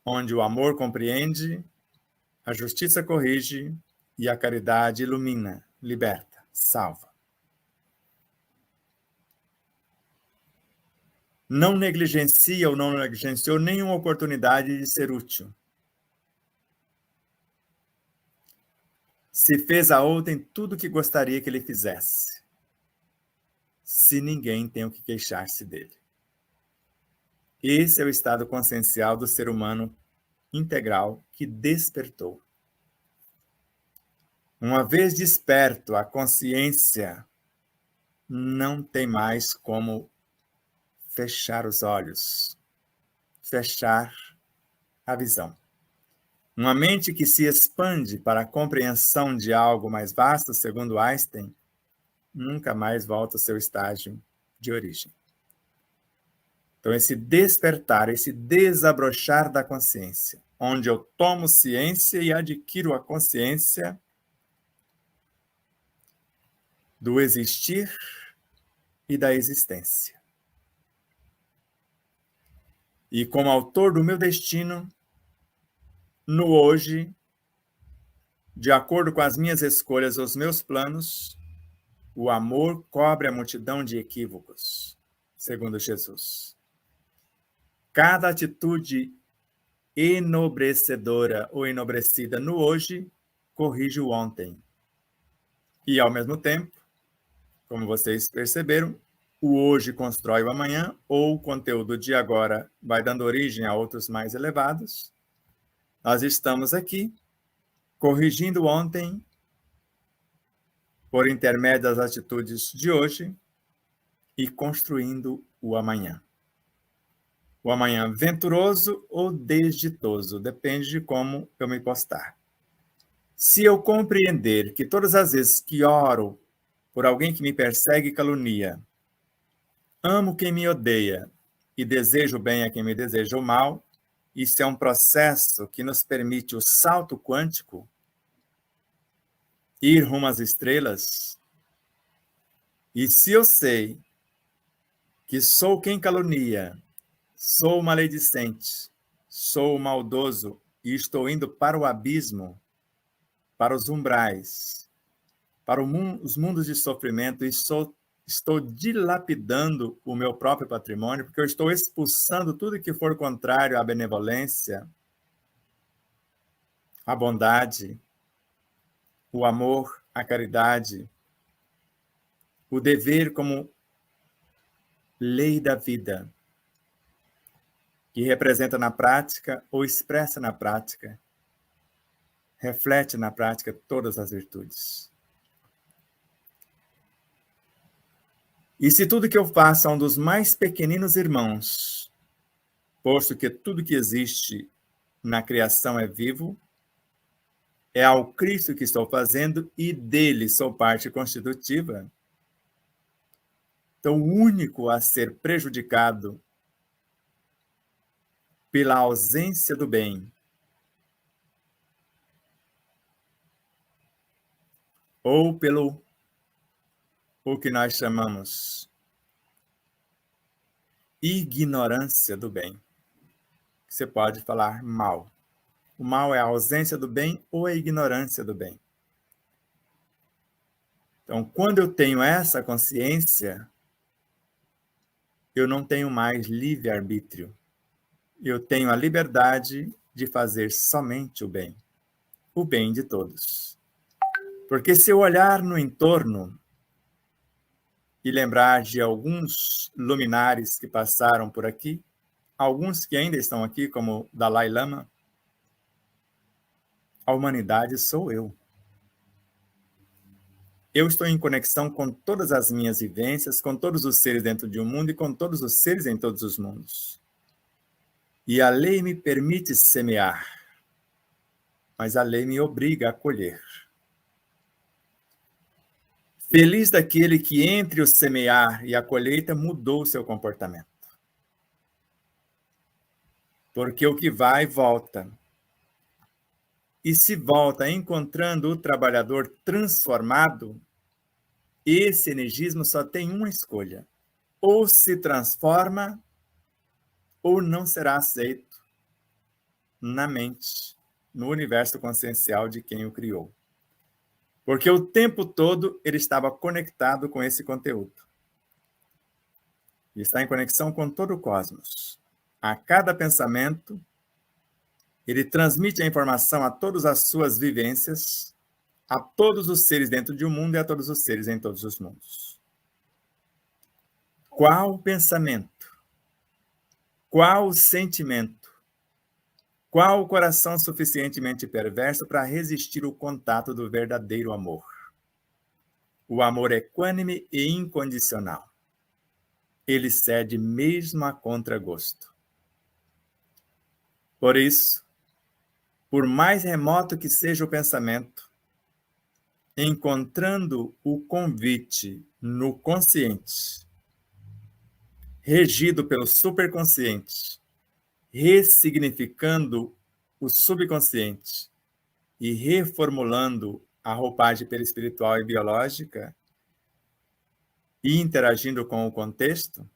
onde o amor compreende, a justiça corrige e a caridade ilumina, liberta, salva. Não negligencia ou não negligenciou nenhuma oportunidade de ser útil. Se fez a outrem tudo o que gostaria que ele fizesse. Se ninguém tem o que queixar-se dele. Esse é o estado consciencial do ser humano integral que despertou. Uma vez desperto, a consciência não tem mais como fechar os olhos, fechar a visão. Uma mente que se expande para a compreensão de algo mais vasto, segundo Einstein, nunca mais volta ao seu estágio de origem. Então, esse despertar, esse desabrochar da consciência, onde eu tomo ciência e adquiro a consciência do existir e da existência. E como autor do meu destino, no hoje, de acordo com as minhas escolhas, os meus planos, o amor cobre a multidão de equívocos, segundo Jesus. Cada atitude enobrecedora ou enobrecida no hoje corrige o ontem. E, ao mesmo tempo, como vocês perceberam, o hoje constrói o amanhã, ou o conteúdo de agora vai dando origem a outros mais elevados. Nós estamos aqui corrigindo ontem por intermédio das atitudes de hoje e construindo o amanhã. O amanhã venturoso ou desditoso, depende de como eu me postar. Se eu compreender que todas as vezes que oro por alguém que me persegue e calunia, amo quem me odeia e desejo bem a quem me deseja o mal, isso é um processo que nos permite o salto quântico, ir rumo às estrelas. E se eu sei que sou quem calunia, sou maledicente, sou maldoso e estou indo para o abismo, para os umbrais, para os mundos de sofrimento e estou dilapidando o meu próprio patrimônio, porque eu estou expulsando tudo que for contrário à benevolência, à bondade, o amor, a caridade, o dever como lei da vida, que representa na prática ou expressa na prática, reflete na prática todas as virtudes. E se tudo que eu faço a um dos mais pequeninos irmãos, posto que tudo que existe na criação é vivo, é ao Cristo que estou fazendo e dele sou parte constitutiva, então o único a ser prejudicado pela ausência do bem, ou pelo o que nós chamamos ignorância do bem. Você pode falar mal. O mal é a ausência do bem ou a ignorância do bem. Então, quando eu tenho essa consciência, eu não tenho mais livre-arbítrio. Eu tenho a liberdade de fazer somente o bem de todos. Porque se eu olhar no entorno e lembrar de alguns luminares que passaram por aqui, alguns que ainda estão aqui, como Dalai Lama. A humanidade sou eu. Eu estou em conexão com todas as minhas vivências, com todos os seres dentro de um mundo e com todos os seres em todos os mundos. E a lei me permite semear, mas a lei me obriga a colher. Feliz daquele que entre o semear e a colheita mudou o seu comportamento. Porque o que vai, volta. E se volta encontrando o trabalhador transformado, esse energismo só tem uma escolha: ou se transforma, ou não será aceito na mente, no universo consciencial de quem o criou. Porque o tempo todo ele estava conectado com esse conteúdo. E está em conexão com todo o cosmos. A cada pensamento, ele transmite a informação a todas as suas vivências, a todos os seres dentro de um mundo e a todos os seres em todos os mundos. Qual o pensamento? Qual o sentimento? Qual o coração suficientemente perverso para resistir ao contato do verdadeiro amor? O amor equânime e incondicional. Ele cede mesmo a contragosto. Por isso, por mais remoto que seja o pensamento, encontrando o convite no consciente, regido pelo superconsciente, ressignificando o subconsciente e reformulando a roupagem perispiritual e biológica e interagindo com o contexto,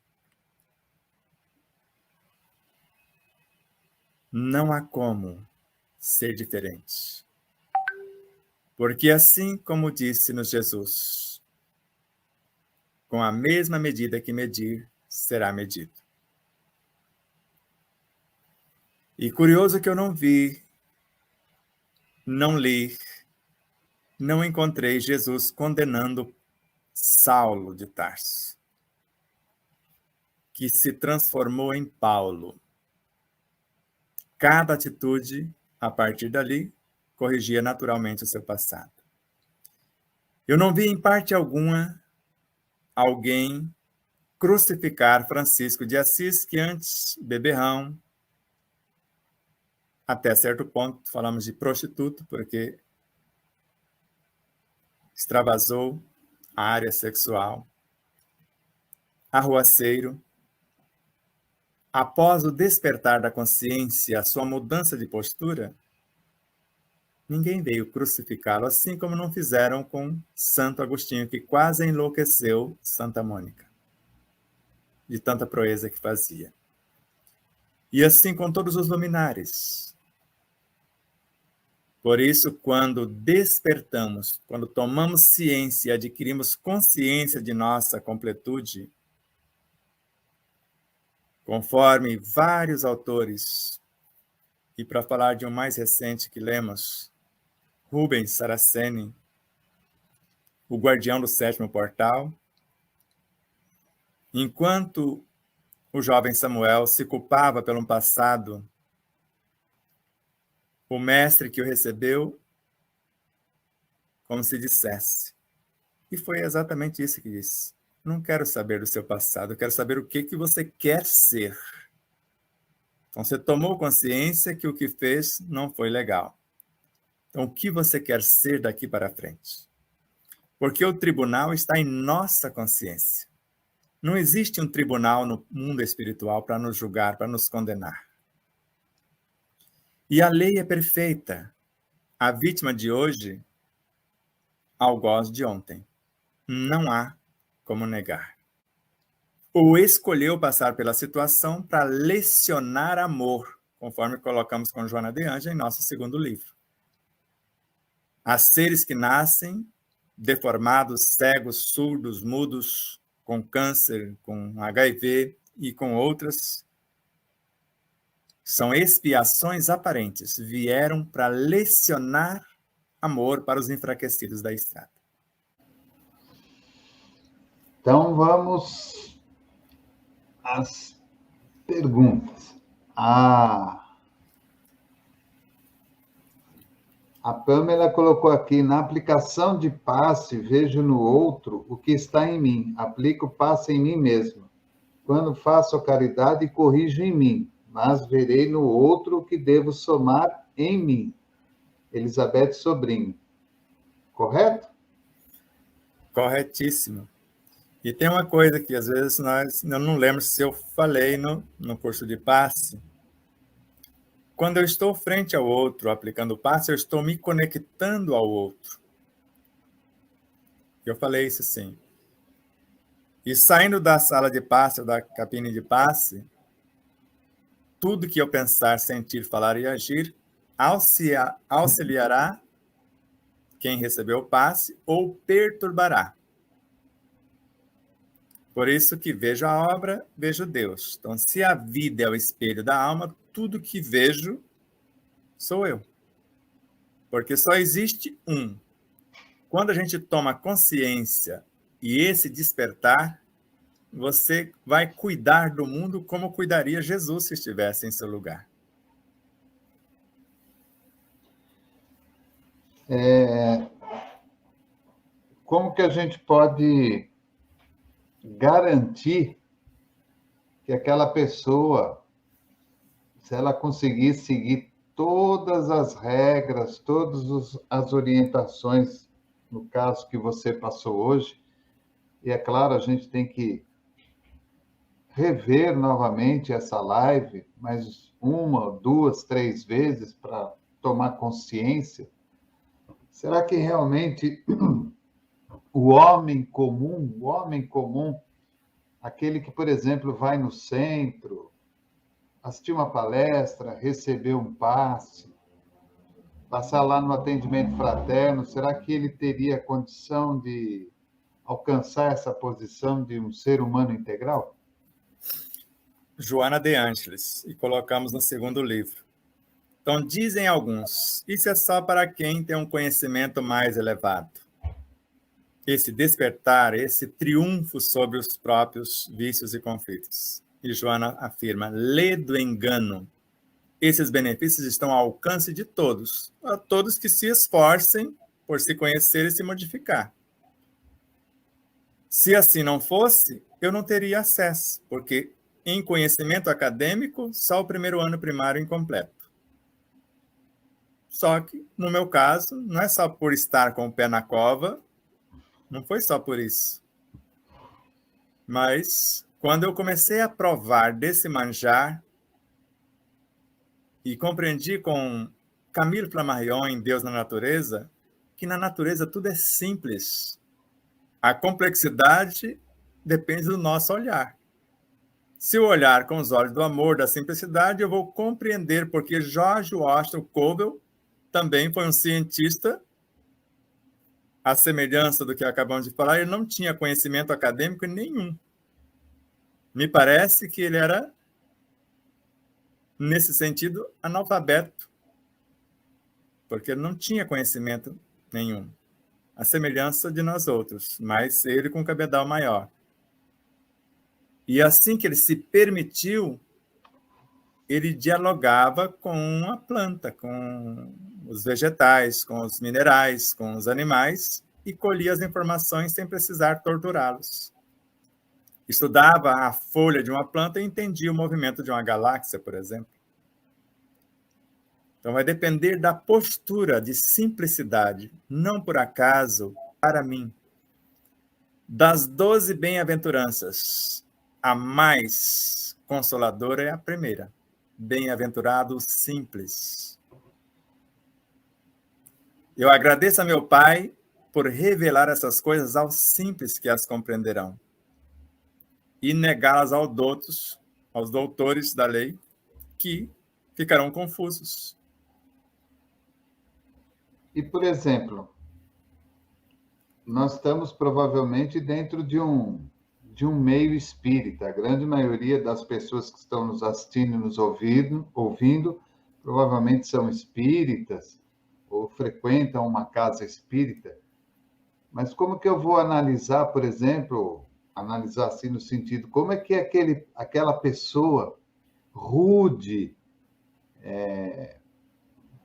não há como ser diferente. Porque assim como disse-nos Jesus, com a mesma medida que medir, será medido. E curioso que eu não vi, não li, não encontrei Jesus condenando Saulo de Tarso, que se transformou em Paulo. Cada atitude, a partir dali, corrigia naturalmente o seu passado. Eu não vi em parte alguma alguém crucificar Francisco de Assis, que antes beberrão, até certo ponto, falamos de prostituto, porque extravasou a área sexual, arruaceiro. Após o despertar da consciência, a sua mudança de postura, ninguém veio crucificá-lo, assim como não fizeram com Santo Agostinho, que quase enlouqueceu Santa Mônica, de tanta proeza que fazia. E assim com todos os luminares. Por isso, quando despertamos, quando tomamos ciência e adquirimos consciência de nossa completude, conforme vários autores, e para falar de um mais recente que lemos, Rubens Saraceni, o guardião do sétimo portal, enquanto o jovem Samuel se culpava pelo passado, o mestre que o recebeu, como se dissesse. E foi exatamente isso que disse. Não quero saber do seu passado, eu quero saber o que você quer ser. Então, você tomou consciência que o que fez não foi legal. Então, o que você quer ser daqui para frente? Porque o tribunal está em nossa consciência. Não existe um tribunal no mundo espiritual para nos julgar, para nos condenar. E a lei é perfeita. A vítima de hoje, algoz de ontem. Não há como negar. Ou escolheu passar pela situação para lecionar amor, conforme colocamos com Joana de Ângeles em nosso segundo livro. Há seres que nascem deformados, cegos, surdos, mudos, com câncer, com HIV e com outras. São expiações aparentes, vieram para lecionar amor para os enfraquecidos da estrada. Então, vamos às perguntas. A Pamela colocou aqui, na aplicação de passe, vejo no outro o que está em mim. Aplico o passe em mim mesmo. Quando faço a caridade, corrijo em mim, mas verei no outro o que devo somar em mim. Elizabeth Sobrinho. Correto? Corretíssimo. E tem uma coisa que, às vezes, eu não lembro se eu falei no curso de passe. Quando eu estou frente ao outro, aplicando o passe, eu estou me conectando ao outro. Eu falei isso sim. E saindo da sala de passe, ou da cabine de passe, tudo que eu pensar, sentir, falar e agir auxiliará quem recebeu o passe ou perturbará. Por isso que vejo a obra, vejo Deus. Então, se a vida é o espelho da alma, tudo que vejo sou eu. Porque só existe um. Quando a gente toma consciência e esse despertar, você vai cuidar do mundo como cuidaria Jesus se estivesse em seu lugar. Como que a gente pode garantir que aquela pessoa, se ela conseguir seguir todas as regras, todas as orientações, no caso que você passou hoje, e é claro, a gente tem que rever novamente essa live, mais uma, duas, três vezes para tomar consciência. Será que realmente o homem comum, aquele que, por exemplo, vai no centro, assistir uma palestra, receber um passe, passar lá no atendimento fraterno, será que ele teria condição de alcançar essa posição de um ser humano integral? Joana de Ângeles, e colocamos no segundo livro. Então, dizem alguns, isso é só para quem tem um conhecimento mais elevado. Esse despertar, esse triunfo sobre os próprios vícios e conflitos. E Joana afirma, lê do engano. Esses benefícios estão ao alcance de todos, a todos que se esforcem por se conhecer e se modificar. Se assim não fosse, eu não teria acesso, porque em conhecimento acadêmico, só o primeiro ano primário incompleto. Só que, no meu caso, não é só por estar com o pé na cova, não foi só por isso. Mas, quando eu comecei a provar desse manjar, e compreendi com Camille Flammarion, em Deus na Natureza, que na natureza tudo é simples. A complexidade depende do nosso olhar. Se eu olhar com os olhos do amor, da simplicidade, eu vou compreender porque George Washington Kovel também foi um cientista, à semelhança do que acabamos de falar, ele não tinha conhecimento acadêmico nenhum. Me parece que ele era, nesse sentido, analfabeto, porque ele não tinha conhecimento nenhum, à semelhança de nós outros, mas ele com um cabedal maior. E assim que ele se permitiu, ele dialogava com a planta, com os vegetais, com os minerais, com os animais, e colhia as informações sem precisar torturá-los. Estudava a folha de uma planta e entendia o movimento de uma galáxia, por exemplo. Então, vai depender da postura de simplicidade, não por acaso, para mim. Das 12 bem-aventuranças, a mais consoladora é a primeira. Bem-aventurado simples. Eu agradeço a meu Pai por revelar essas coisas aos simples que as compreenderão e negá-las aos doutores da lei, que ficarão confusos. E, por exemplo, nós estamos provavelmente dentro de um meio espírita. A grande maioria das pessoas que estão nos assistindo e nos ouvindo provavelmente são espíritas ou frequentam uma casa espírita. Mas como que eu vou analisar, por exemplo, analisar assim no sentido, como é que aquela pessoa rude,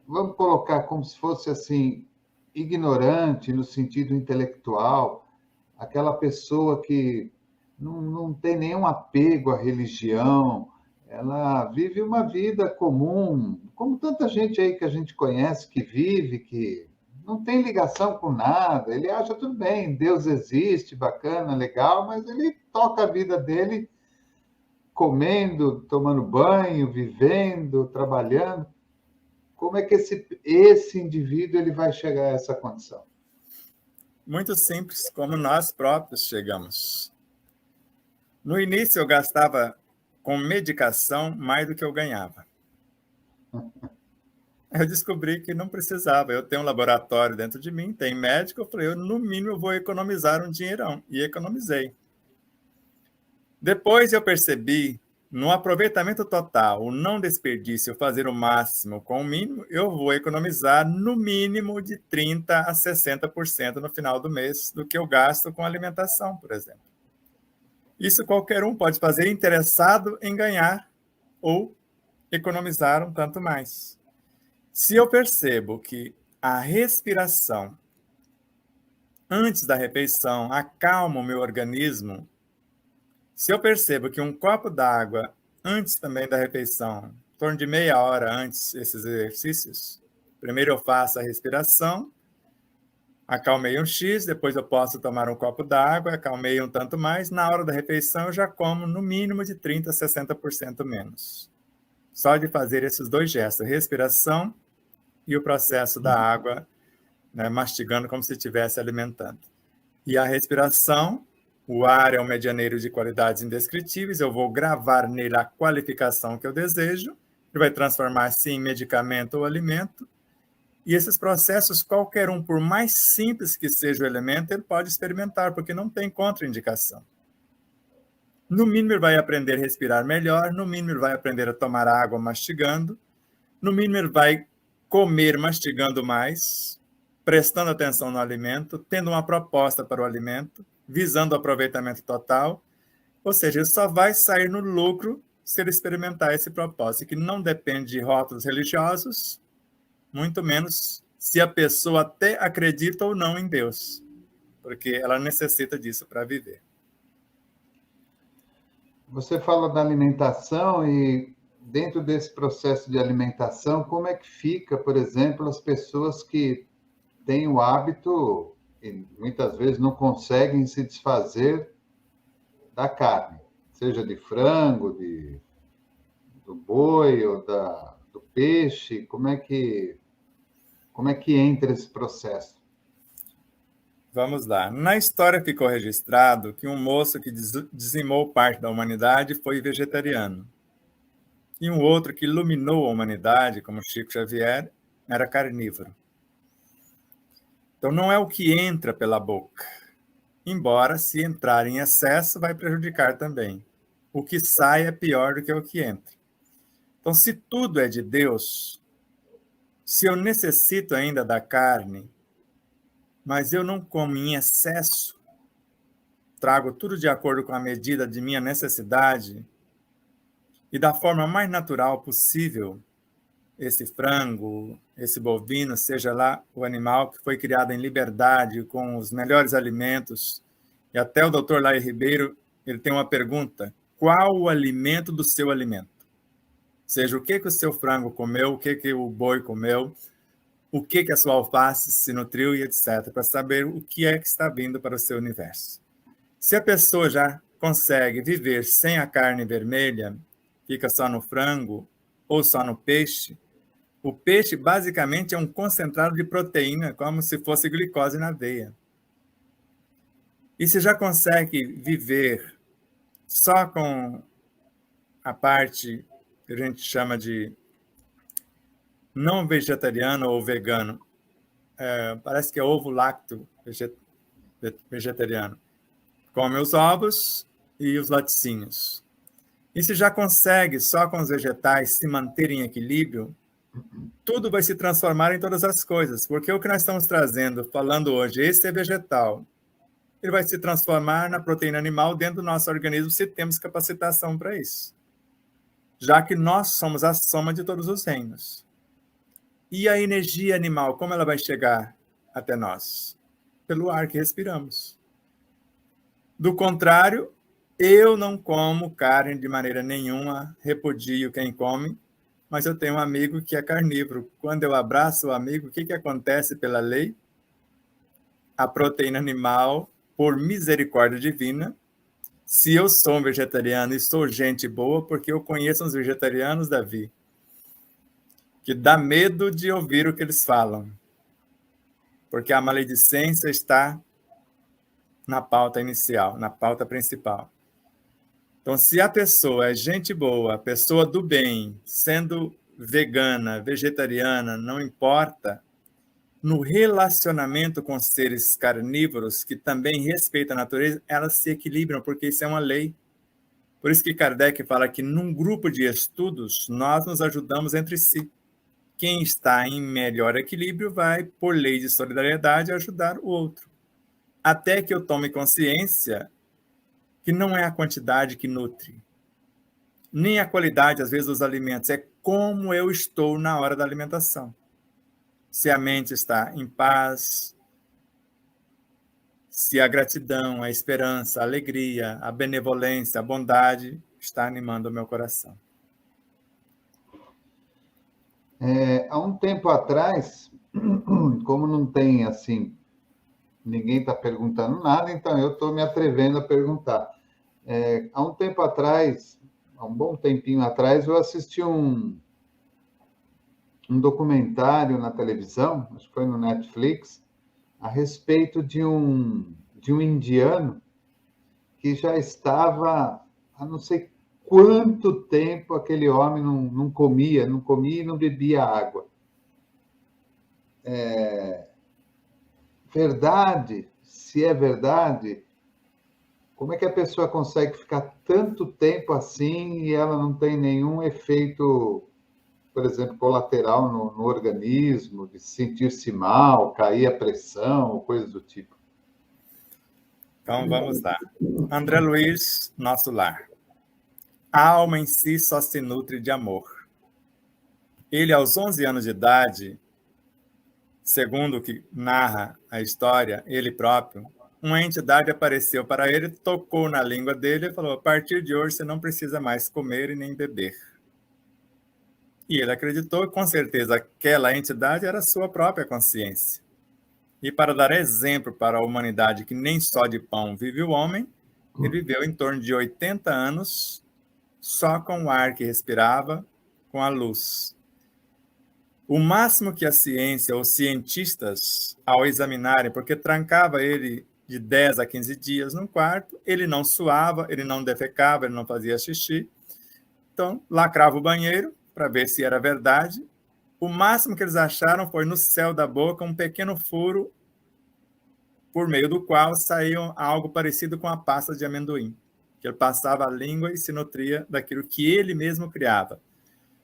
vamos colocar como se fosse assim, ignorante no sentido intelectual, aquela pessoa que não tem nenhum apego à religião, ela vive uma vida comum, como tanta gente aí que a gente conhece, que vive, que não tem ligação com nada, ele acha tudo bem, Deus existe, bacana, legal, mas ele toca a vida dele comendo, tomando banho, vivendo, trabalhando. Como é que esse indivíduo ele vai chegar a essa condição? Muito simples, como nós próprios chegamos. No início, eu gastava com medicação mais do que eu ganhava. Eu descobri que não precisava. Eu tenho um laboratório dentro de mim, tem médico. Eu falei, no mínimo, eu vou economizar um dinheirão. E economizei. Depois eu percebi, no aproveitamento total, o não desperdício, fazer o máximo com o mínimo, eu vou economizar no mínimo de 30% a 60% no final do mês do que eu gasto com alimentação, por exemplo. Isso qualquer um pode fazer interessado em ganhar ou economizar um tanto mais. Se eu percebo que a respiração antes da refeição acalma o meu organismo, se eu percebo que um copo d'água antes também da refeição, em torno de meia hora antes desses exercícios, primeiro eu faço a respiração, acalmei um X, depois eu posso tomar um copo d'água, acalmei um tanto mais, na hora da refeição eu já como no mínimo de 30% a 60% menos. Só de fazer esses dois gestos, respiração e o processo da água, né, mastigando como se estivesse alimentando. E a respiração, o ar é um medianeiro de qualidades indescritíveis, eu vou gravar nele a qualificação que eu desejo, ele vai transformar-se em medicamento ou alimento, e esses processos, qualquer um, por mais simples que seja o elemento, ele pode experimentar, porque não tem contraindicação. No mínimo, ele vai aprender a respirar melhor, no mínimo, ele vai aprender a tomar água mastigando, no mínimo, ele vai comer mastigando mais, prestando atenção no alimento, tendo uma proposta para o alimento, visando o aproveitamento total, ou seja, ele só vai sair no lucro se ele experimentar esse propósito, que não depende de rótulos religiosos, muito menos se a pessoa até acredita ou não em Deus, porque ela necessita disso para viver. Você fala da alimentação e dentro desse processo de alimentação, como é que fica, por exemplo, as pessoas que têm o hábito e muitas vezes não conseguem se desfazer da carne, seja de frango, do boi ou do peixe, como é que entra esse processo? Vamos lá. Na história ficou registrado que um moço que dizimou parte da humanidade foi vegetariano. E um outro que iluminou a humanidade, como Chico Xavier, era carnívoro. Então não é o que entra pela boca. Embora, se entrar em excesso, vai prejudicar também. O que sai é pior do que o que entra. Então, se tudo é de Deus, se eu necessito ainda da carne, mas eu não como em excesso, trago tudo de acordo com a medida de minha necessidade e da forma mais natural possível, esse frango, esse bovino, seja lá o animal que foi criado em liberdade, com os melhores alimentos. E até o Dr. Lai Ribeiro, ele tem uma pergunta: qual o alimento do seu alimento? Ou seja, o que o seu frango comeu, o que o boi comeu, o que a sua alface se nutriu e etc., para saber o que é que está vindo para o seu universo. Se a pessoa já consegue viver sem a carne vermelha, fica só no frango ou só no peixe, o peixe basicamente é um concentrado de proteína, como se fosse glicose na veia. E se já consegue viver só com a parte que a gente chama de não vegetariano ou vegano, parece que é ovo lácteo vegetariano, come os ovos e os laticínios. E se já consegue só com os vegetais se manter em equilíbrio, tudo vai se transformar em todas as coisas, porque o que nós estamos trazendo, falando hoje, esse é vegetal, ele vai se transformar na proteína animal dentro do nosso organismo se temos capacitação para isso. Já que nós somos a soma de todos os reinos. E a energia animal, como ela vai chegar até nós? Pelo ar que respiramos. Do contrário, eu não como carne de maneira nenhuma, repudio quem come, mas eu tenho um amigo que é carnívoro. Quando eu abraço o amigo, o que acontece pela lei? A proteína animal, por misericórdia divina, se eu sou um vegetariano e sou gente boa, porque eu conheço uns vegetarianos, Davi, que dá medo de ouvir o que eles falam, porque a maledicência está na pauta inicial, na pauta principal. Então, se a pessoa é gente boa, pessoa do bem, sendo vegana, vegetariana, não importa, no relacionamento com seres carnívoros, que também respeitam a natureza, elas se equilibram, porque isso é uma lei. Por isso que Kardec fala que num grupo de estudos, nós nos ajudamos entre si. Quem está em melhor equilíbrio vai, por lei de solidariedade, ajudar o outro. Até que eu tome consciência que não é a quantidade que nutre, nem a qualidade, às vezes, dos alimentos, é como eu estou na hora da alimentação. Se a mente está em paz, se a gratidão, a esperança, a alegria, a benevolência, a bondade está animando o meu coração. Há um tempo atrás, como não tem, assim, ninguém está perguntando nada, então eu estou me atrevendo a perguntar. Há um tempo atrás, há um bom tempinho atrás, eu assisti um documentário na televisão, acho que foi no Netflix, a respeito de um indiano que já estava há não sei quanto tempo aquele homem não comia e não bebia água. Verdade, se é verdade, como é que a pessoa consegue ficar tanto tempo assim e ela não tem nenhum efeito, por exemplo, colateral no organismo, de sentir-se mal, cair a pressão, ou coisas do tipo? Então, vamos lá. André Luiz, nosso lar. A alma em si só se nutre de amor. Ele, aos 11 anos de idade, segundo o que narra a história, ele próprio, uma entidade apareceu para ele, tocou na língua dele e falou: a partir de hoje você não precisa mais comer e nem beber. E ele acreditou que, com certeza, aquela entidade era a sua própria consciência. E para dar exemplo para a humanidade que nem só de pão vive o homem, ele viveu em torno de 80 anos só com o ar que respirava, com a luz. O máximo que a ciência, os cientistas, ao examinarem, porque trancava ele de 10 a 15 dias num quarto, ele não suava, ele não defecava, ele não fazia xixi. Então, lacrava o banheiro para ver se era verdade. O máximo que eles acharam foi no céu da boca um pequeno furo por meio do qual saía algo parecido com a pasta de amendoim, que ele passava a língua e se nutria daquilo que ele mesmo criava.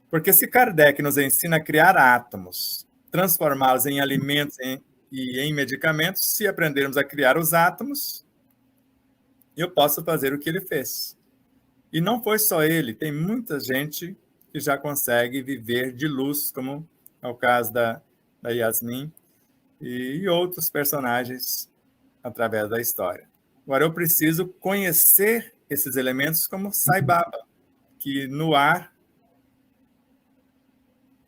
Porque se Kardec nos ensina a criar átomos, transformá-los em alimentos e em medicamentos, se aprendermos a criar os átomos, eu posso fazer o que ele fez. E não foi só ele, tem muita gente que já consegue viver de luz, como é o caso da Yasmin e outros personagens através da história. Agora, eu preciso conhecer esses elementos como Sai Baba, que no ar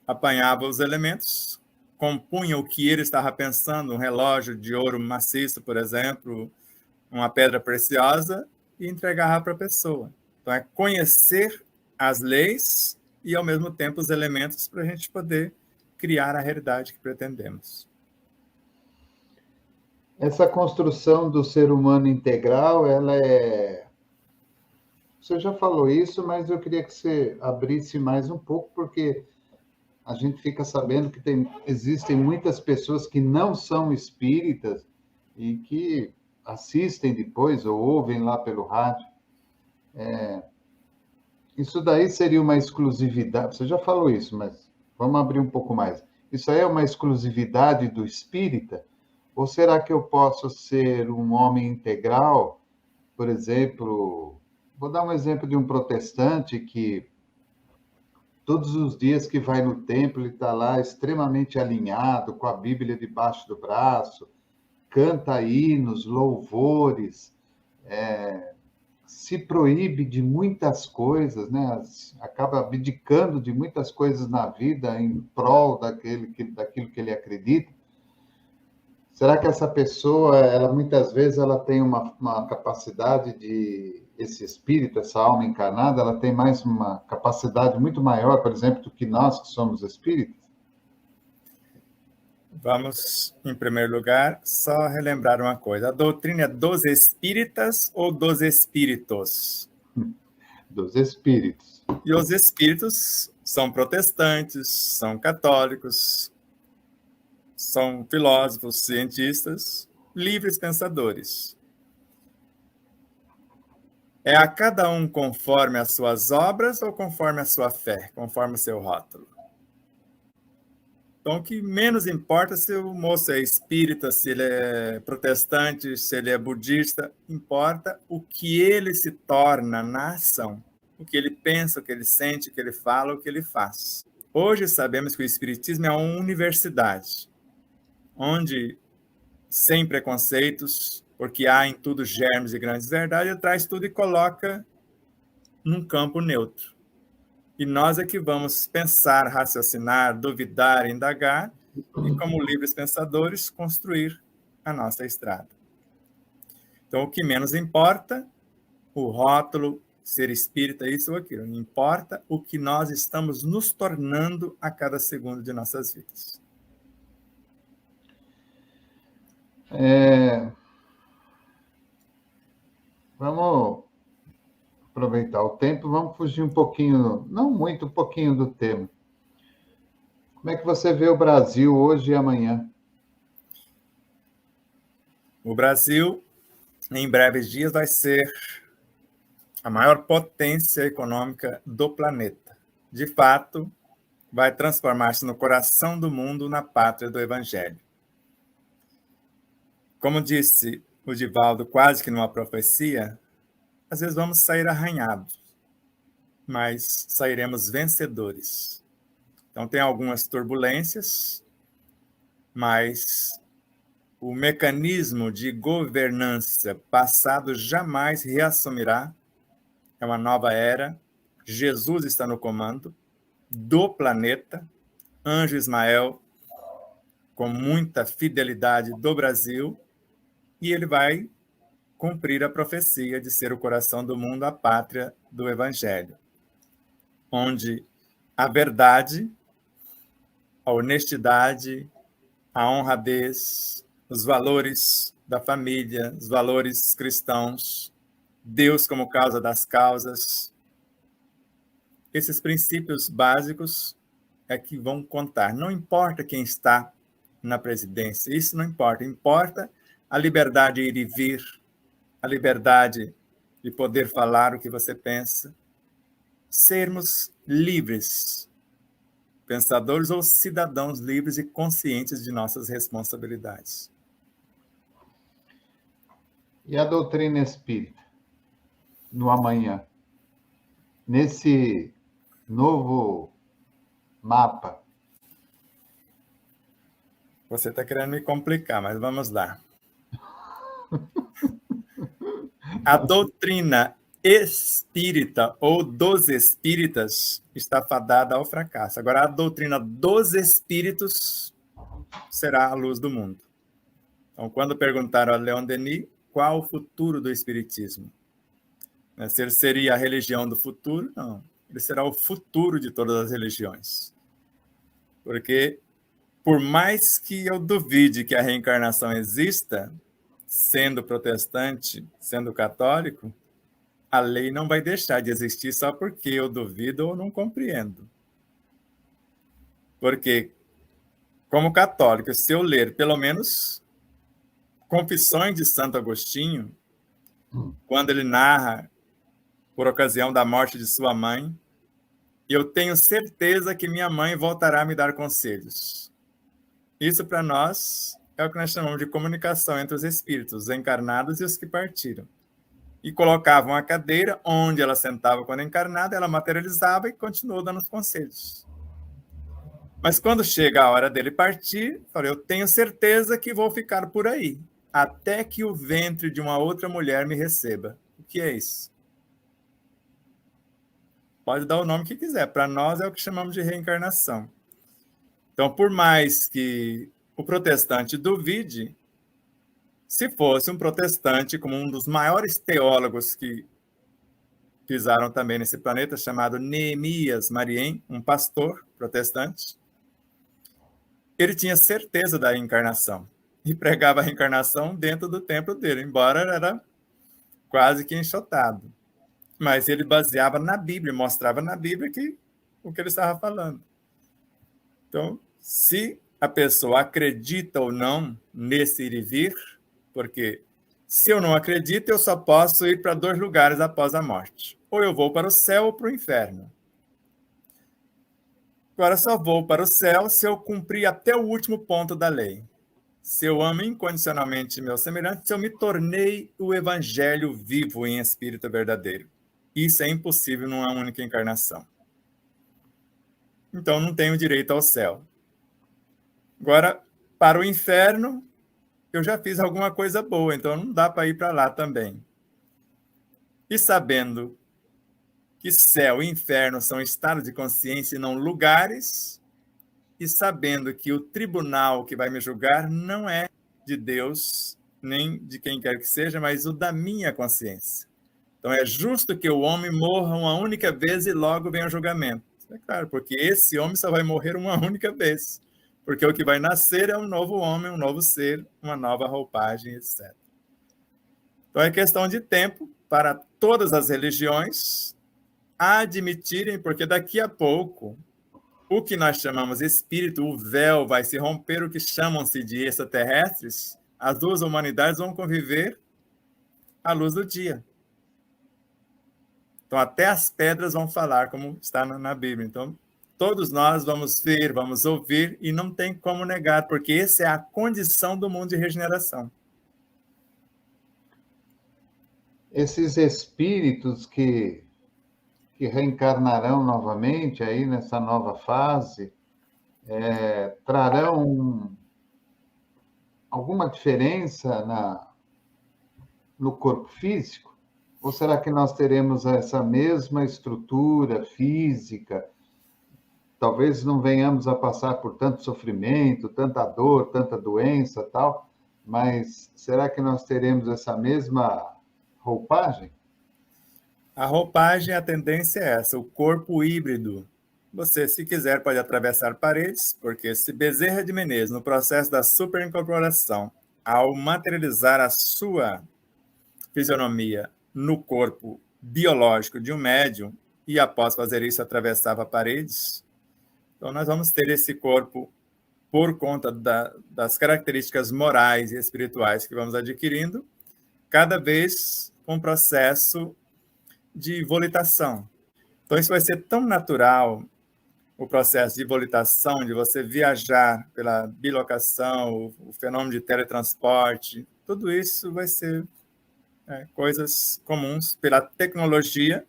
apanhava os elementos, compunha o que ele estava pensando, um relógio de ouro maciço, por exemplo, uma pedra preciosa, e entregava para a pessoa. Então, é conhecer as leis e, ao mesmo tempo, os elementos para a gente poder criar a realidade que pretendemos. Essa construção do ser humano integral, ela é... Você já falou isso, mas eu queria que você abrisse mais um pouco, porque a gente fica sabendo que existem muitas pessoas que não são espíritas e que assistem depois ou ouvem lá pelo rádio. Isso daí seria uma exclusividade, você já falou isso, mas vamos abrir um pouco mais. Isso aí é uma exclusividade do espírita? Ou será que eu posso ser um homem integral? Por exemplo, vou dar um exemplo de um protestante que todos os dias que vai no templo, ele está lá extremamente alinhado, com a Bíblia debaixo do braço, canta hinos, louvores, se proíbe de muitas coisas, né? Acaba abdicando de muitas coisas na vida em prol daquilo que ele acredita. Será que essa pessoa, ela muitas vezes ela tem uma capacidade de esse espírito, essa alma encarnada, ela tem mais uma capacidade muito maior, por exemplo, do que nós que somos espíritos? Vamos, em primeiro lugar, só relembrar uma coisa. A doutrina é dos espíritas ou dos espíritos? Dos espíritos. E os espíritos são protestantes, são católicos, são filósofos, cientistas, livres pensadores. É a cada um conforme as suas obras ou conforme a sua fé, conforme o seu rótulo? Então, o que menos importa se o moço é espírita, se ele é protestante, se ele é budista, importa o que ele se torna na ação, o que ele pensa, o que ele sente, o que ele fala, o que ele faz. Hoje sabemos que o espiritismo é uma universidade, onde, sem preconceitos, porque há em tudo germes e grandes verdades, ele traz tudo e coloca num campo neutro. E nós é que vamos pensar, raciocinar, duvidar, indagar, e como livres pensadores, construir a nossa estrada. Então, o que menos importa, o rótulo, ser espírita, isso ou aquilo. Não importa o que nós estamos nos tornando a cada segundo de nossas vidas. Vamos aproveitar o tempo, vamos fugir um pouquinho, não muito, um pouquinho do tema. Como é que você vê o Brasil hoje e amanhã? O Brasil, em breves dias, vai ser a maior potência econômica do planeta. De fato, vai transformar-se no coração do mundo, na pátria do Evangelho. Como disse o Divaldo, quase que numa profecia, às vezes vamos sair arranhados, mas sairemos vencedores. Então, tem algumas turbulências, mas o mecanismo de governança passado jamais reassumirá. É uma nova era. Jesus está no comando do planeta. Anjo Ismael, com muita fidelidade do Brasil, e ele vai cumprir a profecia de ser o coração do mundo, a pátria do Evangelho, onde a verdade, a honestidade, a honradez, os valores da família, os valores cristãos, Deus como causa das causas, esses princípios básicos é que vão contar. Não importa quem está na presidência, isso não importa. Importa a liberdade de ir e vir, a liberdade de poder falar o que você pensa, sermos livres, pensadores ou cidadãos livres e conscientes de nossas responsabilidades. E a doutrina espírita, no amanhã, nesse novo mapa? Você está querendo me complicar, mas vamos lá. A doutrina espírita ou dos espíritas está fadada ao fracasso. Agora, a doutrina dos espíritos será a luz do mundo. Então, quando perguntaram a Leon Denis qual o futuro do espiritismo, se ele seria a religião do futuro, não. Ele será o futuro de todas as religiões. Porque, por mais que eu duvide que a reencarnação exista, sendo protestante, sendo católico, a lei não vai deixar de existir só porque eu duvido ou não compreendo. Porque, como católico, se eu ler pelo menos Confissões de Santo Agostinho, quando ele narra por ocasião da morte de sua mãe, eu tenho certeza que minha mãe voltará a me dar conselhos. Isso para nós é o que nós chamamos de comunicação entre os espíritos, os encarnados e os que partiram. E colocavam a cadeira onde ela sentava quando encarnada, ela materializava e continuou dando os conselhos. Mas quando chega a hora dele partir, falei, eu tenho certeza que vou ficar por aí, até que o ventre de uma outra mulher me receba. O que é isso? Pode dar o nome que quiser. Para nós é o que chamamos de reencarnação. Então, por mais que o protestante duvide, se fosse um protestante como um dos maiores teólogos que pisaram também nesse planeta, chamado Neemias Marien, um pastor protestante, ele tinha certeza da reencarnação e pregava a reencarnação dentro do templo dele, embora era quase que enxotado. Mas ele baseava na Bíblia, mostrava na Bíblia o que ele estava falando. Então, se a pessoa acredita ou não nesse ir e vir, porque se eu não acredito, eu só posso ir para 2 lugares após a morte. Ou eu vou para o céu ou para o inferno. Agora, só vou para o céu se eu cumprir até o último ponto da lei. Se eu amo incondicionalmente meu semelhante, se eu me tornei o evangelho vivo em espírito verdadeiro. Isso é impossível numa única encarnação. Então, não tenho direito ao céu. Agora, para o inferno, eu já fiz alguma coisa boa, então não dá para ir para lá também. E sabendo que céu e inferno são estados de consciência e não lugares, e sabendo que o tribunal que vai me julgar não é de Deus, nem de quem quer que seja, mas o da minha consciência. Então é justo que o homem morra uma única vez e logo venha o julgamento. É claro, porque esse homem só vai morrer uma única vez, porque o que vai nascer é um novo homem, um novo ser, uma nova roupagem, etc. Então é questão de tempo para todas as religiões admitirem, porque daqui a pouco o que nós chamamos espírito, o véu vai se romper, o que chamam-se de extraterrestres, as 2 humanidades vão conviver à luz do dia. Então, até as pedras vão falar, como está na Bíblia. Então, todos nós vamos ver, vamos ouvir, e não tem como negar, porque essa é a condição do mundo de regeneração. Esses espíritos que reencarnarão novamente aí nessa nova fase, trarão alguma diferença no corpo físico? Ou será que nós teremos essa mesma estrutura física? Talvez não venhamos a passar por tanto sofrimento, tanta dor, tanta doença, tal, mas será que nós teremos essa mesma roupagem? A roupagem, a tendência é essa, o corpo híbrido. Você, se quiser, pode atravessar paredes, porque se Bezerra de Menezes, no processo da superincorporação, ao materializar a sua fisionomia no corpo biológico de um médium, e após fazer isso atravessava paredes, então nós vamos ter esse corpo por conta das características morais e espirituais que vamos adquirindo, cada vez com um processo de volitação. Então, isso vai ser tão natural, o processo de volitação, de você viajar pela bilocação, o fenômeno de teletransporte, tudo isso vai ser coisas comuns pela tecnologia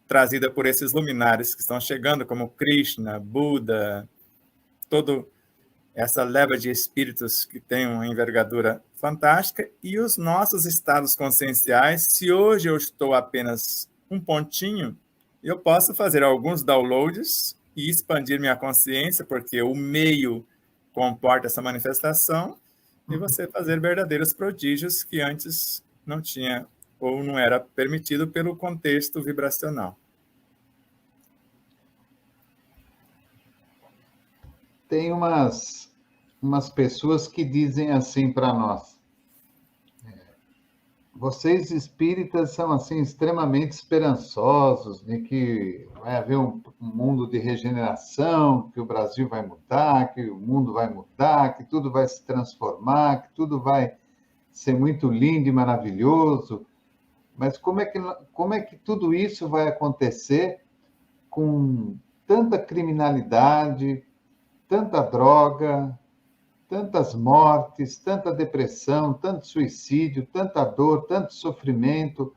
trazida por esses luminares que estão chegando, como Krishna, Buda, toda essa leva de espíritos que tem uma envergadura fantástica, e os nossos estados conscienciais. Se hoje eu estou apenas um pontinho, eu posso fazer alguns downloads e expandir minha consciência, porque o meio comporta essa manifestação, e você fazer verdadeiros prodígios que antes não tinha ou não era permitido pelo contexto vibracional. Tem umas pessoas que dizem assim para nós: vocês espíritas são assim extremamente esperançosos de que vai haver um mundo de regeneração, que o Brasil vai mudar, que o mundo vai mudar, que tudo vai se transformar, que tudo vai ser muito lindo e maravilhoso. Mas como é que tudo isso vai acontecer com tanta criminalidade, tanta droga, tantas mortes, tanta depressão, tanto suicídio, tanta dor, tanto sofrimento,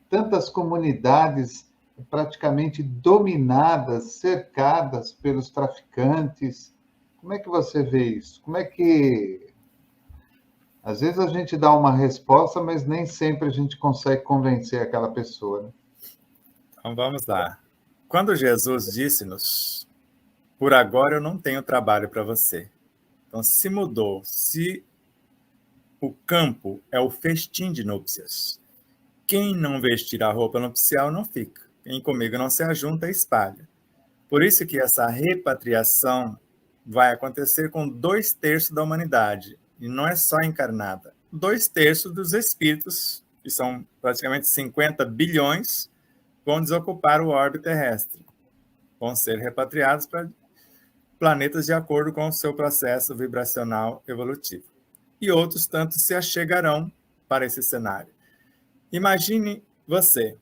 tantas comunidades praticamente dominadas, cercadas pelos traficantes. Como é que você vê isso? Como é que às vezes a gente dá uma resposta, mas nem sempre a gente consegue convencer aquela pessoa, né? Então vamos lá. Quando Jesus disse-nos, por agora eu não tenho trabalho para você. Então se mudou, se o campo é o festim de núpcias. Quem não vestir a roupa nupcial não fica. Quem comigo não se ajunta, espalha. Por isso que essa repatriação vai acontecer com 2/3 da humanidade. E não é só encarnada. 2/3 dos espíritos, que são praticamente 50 bilhões, vão desocupar o orbe terrestre. Vão ser repatriados para planetas de acordo com o seu processo vibracional evolutivo. E outros tantos se achegarão para esse cenário. Imagine você,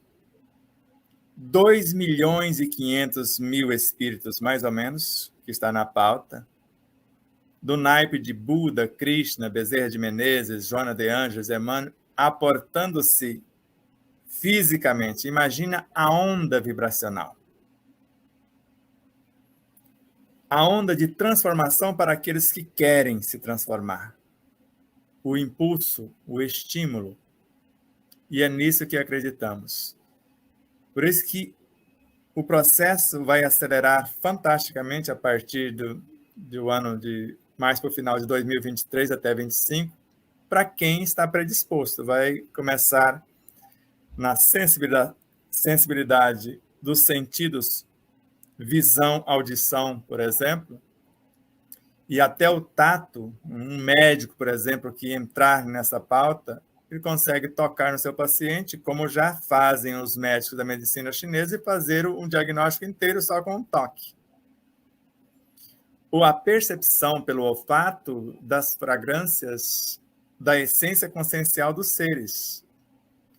2.500.000 espíritos, mais ou menos, que está na pauta, do naipe de Buda, Krishna, Bezerra de Menezes, Joana de Anjos, Emmanuel, aportando-se fisicamente. Imagina a onda vibracional. A onda de transformação para aqueles que querem se transformar. O impulso, o estímulo. E é nisso que acreditamos. Por isso que o processo vai acelerar fantasticamente a partir do ano de mais para o final de 2023 até 2025, para quem está predisposto. Vai começar na sensibilidade dos sentidos, visão, audição, por exemplo, e até o tato. Um médico, por exemplo, que entrar nessa pauta, ele consegue tocar no seu paciente, como já fazem os médicos da medicina chinesa, e fazer um diagnóstico inteiro só com um toque. Ou a percepção pelo olfato das fragrâncias da essência consciencial dos seres.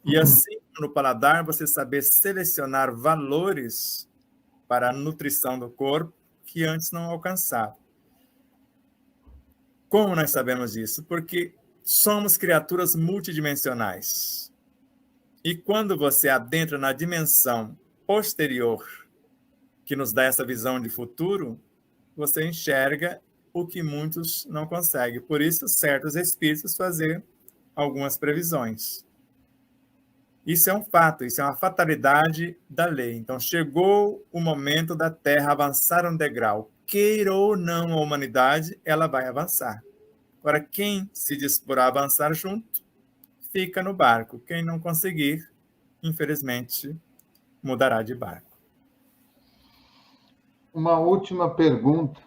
E assim, no paladar, você saber selecionar valores para a nutrição do corpo que antes não alcançava. Como nós sabemos isso? Porque somos criaturas multidimensionais. E quando você adentra na dimensão posterior, que nos dá essa visão de futuro, você enxerga o que muitos não conseguem. Por isso, certos espíritos fazem algumas previsões. Isso é um fato, isso é uma fatalidade da lei. Então, chegou o momento da Terra avançar um degrau. Queira ou não a humanidade, ela vai avançar. Agora, quem se dispor a avançar junto, fica no barco. Quem não conseguir, infelizmente, mudará de barco. Uma última pergunta.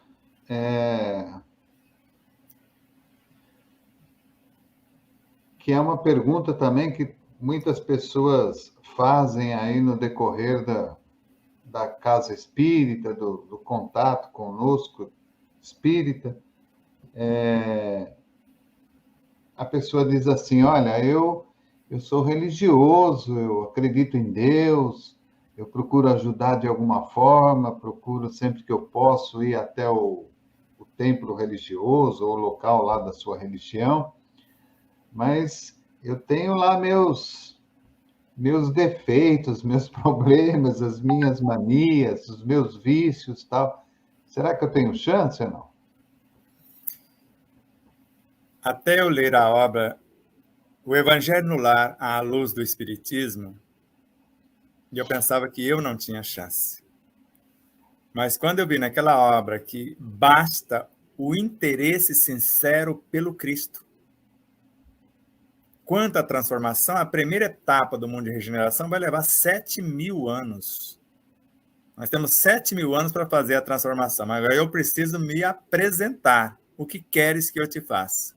Que é uma pergunta também que muitas pessoas fazem aí no decorrer da casa espírita, do contato conosco espírita. A pessoa diz assim: olha, eu sou religioso, eu acredito em Deus, eu procuro ajudar de alguma forma, procuro sempre que eu posso ir até o templo religioso ou local lá da sua religião, mas eu tenho lá meus defeitos, meus problemas, as minhas manias, os meus vícios, tal. Será que eu tenho chance ou não? Até eu ler a obra O Evangelho no Lar à Luz do Espiritismo, eu pensava que eu não tinha chance. Mas quando eu vi naquela obra que basta o interesse sincero pelo Cristo, quanto à transformação, a primeira etapa do mundo de regeneração vai levar 7.000 anos. Nós temos 7.000 anos para fazer a transformação, mas agora eu preciso me apresentar. O que queres que eu te faça?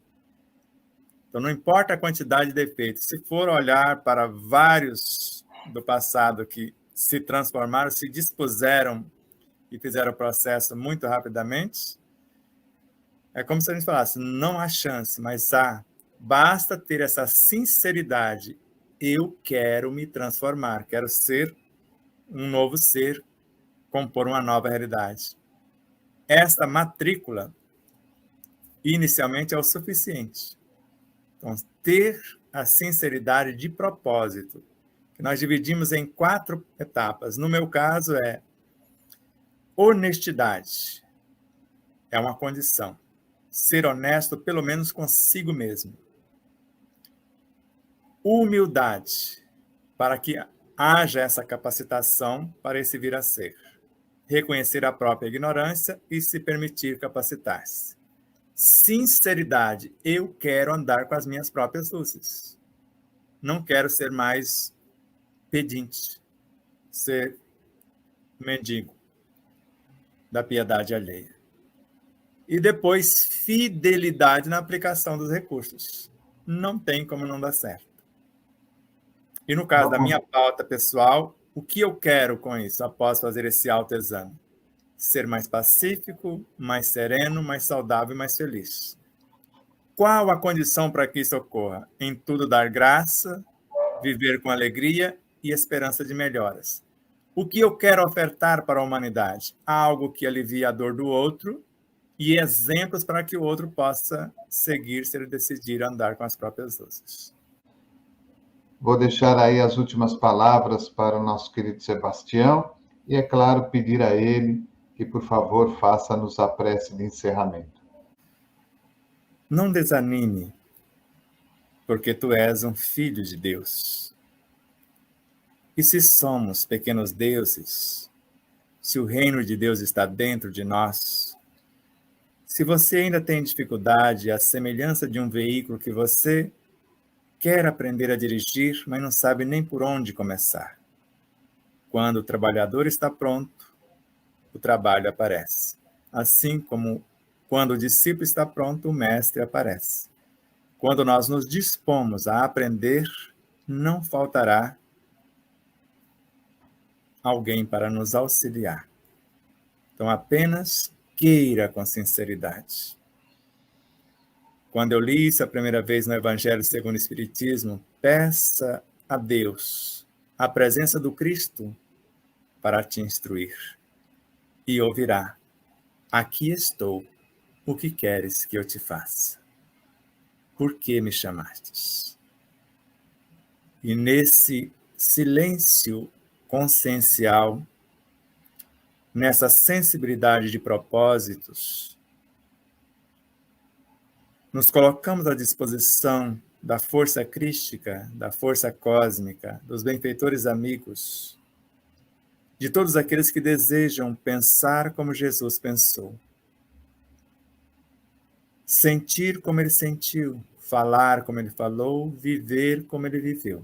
Então, não importa a quantidade de defeitos. Se for olhar para vários do passado que se transformaram, se dispuseram e fizeram o processo muito rapidamente, é como se a gente falasse, não há chance, mas há. Basta ter essa sinceridade. Eu quero me transformar, quero ser um novo ser, compor uma nova realidade. Essa matrícula inicialmente é o suficiente. Então, ter a sinceridade de propósito, que nós dividimos em 4 etapas. No meu caso, é honestidade. É uma condição. Ser honesto, pelo menos consigo mesmo. Humildade, para que haja essa capacitação para esse vir a ser. Reconhecer a própria ignorância e se permitir capacitar-se. Sinceridade, eu quero andar com as minhas próprias luzes. Não quero ser mais pedinte, ser mendigo da piedade alheia. E depois, fidelidade na aplicação dos recursos. Não tem como não dar certo. E no caso da minha pauta pessoal, o que eu quero com isso, após fazer esse autoexame? Ser mais pacífico, mais sereno, mais saudável e mais feliz. Qual a condição para que isso ocorra? Em tudo dar graça, viver com alegria e esperança de melhoras. O que eu quero ofertar para a humanidade? Algo que alivie a dor do outro e exemplos para que o outro possa seguir se ele decidir andar com as próprias luzes. Vou deixar aí as últimas palavras para o nosso querido Sebastião e, é claro, pedir a ele que, por favor, faça-nos a prece de encerramento. Não desanime, porque tu és um filho de Deus. E se somos pequenos deuses, se o reino de Deus está dentro de nós, se você ainda tem dificuldade, à semelhança de um veículo que você quer aprender a dirigir, mas não sabe nem por onde começar. Quando o trabalhador está pronto, o trabalho aparece. Assim como quando o discípulo está pronto, o mestre aparece. Quando nós nos dispomos a aprender, não faltará alguém para nos auxiliar. Então, apenas queira com sinceridade. Quando eu li isso a primeira vez no Evangelho segundo o Espiritismo, peça a Deus a presença do Cristo para te instruir. E ouvirá: aqui estou, o que queres que eu te faça? Por que me chamastes? E nesse silêncio consciencial, nessa sensibilidade de propósitos, nos colocamos à disposição da força crística, da força cósmica, dos benfeitores amigos, de todos aqueles que desejam pensar como Jesus pensou. Sentir como ele sentiu, falar como ele falou, viver como ele viveu.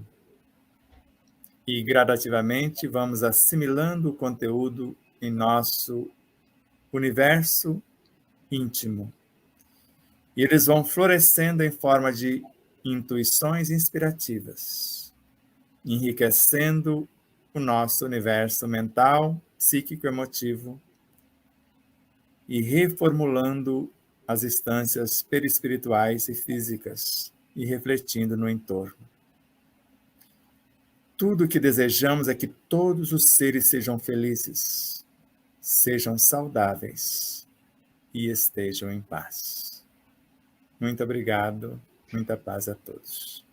E gradativamente vamos assimilando o conteúdo em nosso universo íntimo. E eles vão florescendo em forma de intuições inspirativas, enriquecendo o nosso universo mental, psíquico, emotivo e reformulando as instâncias perispirituais e físicas e refletindo no entorno. Tudo o que desejamos é que todos os seres sejam felizes, sejam saudáveis e estejam em paz. Muito obrigado, muita paz a todos.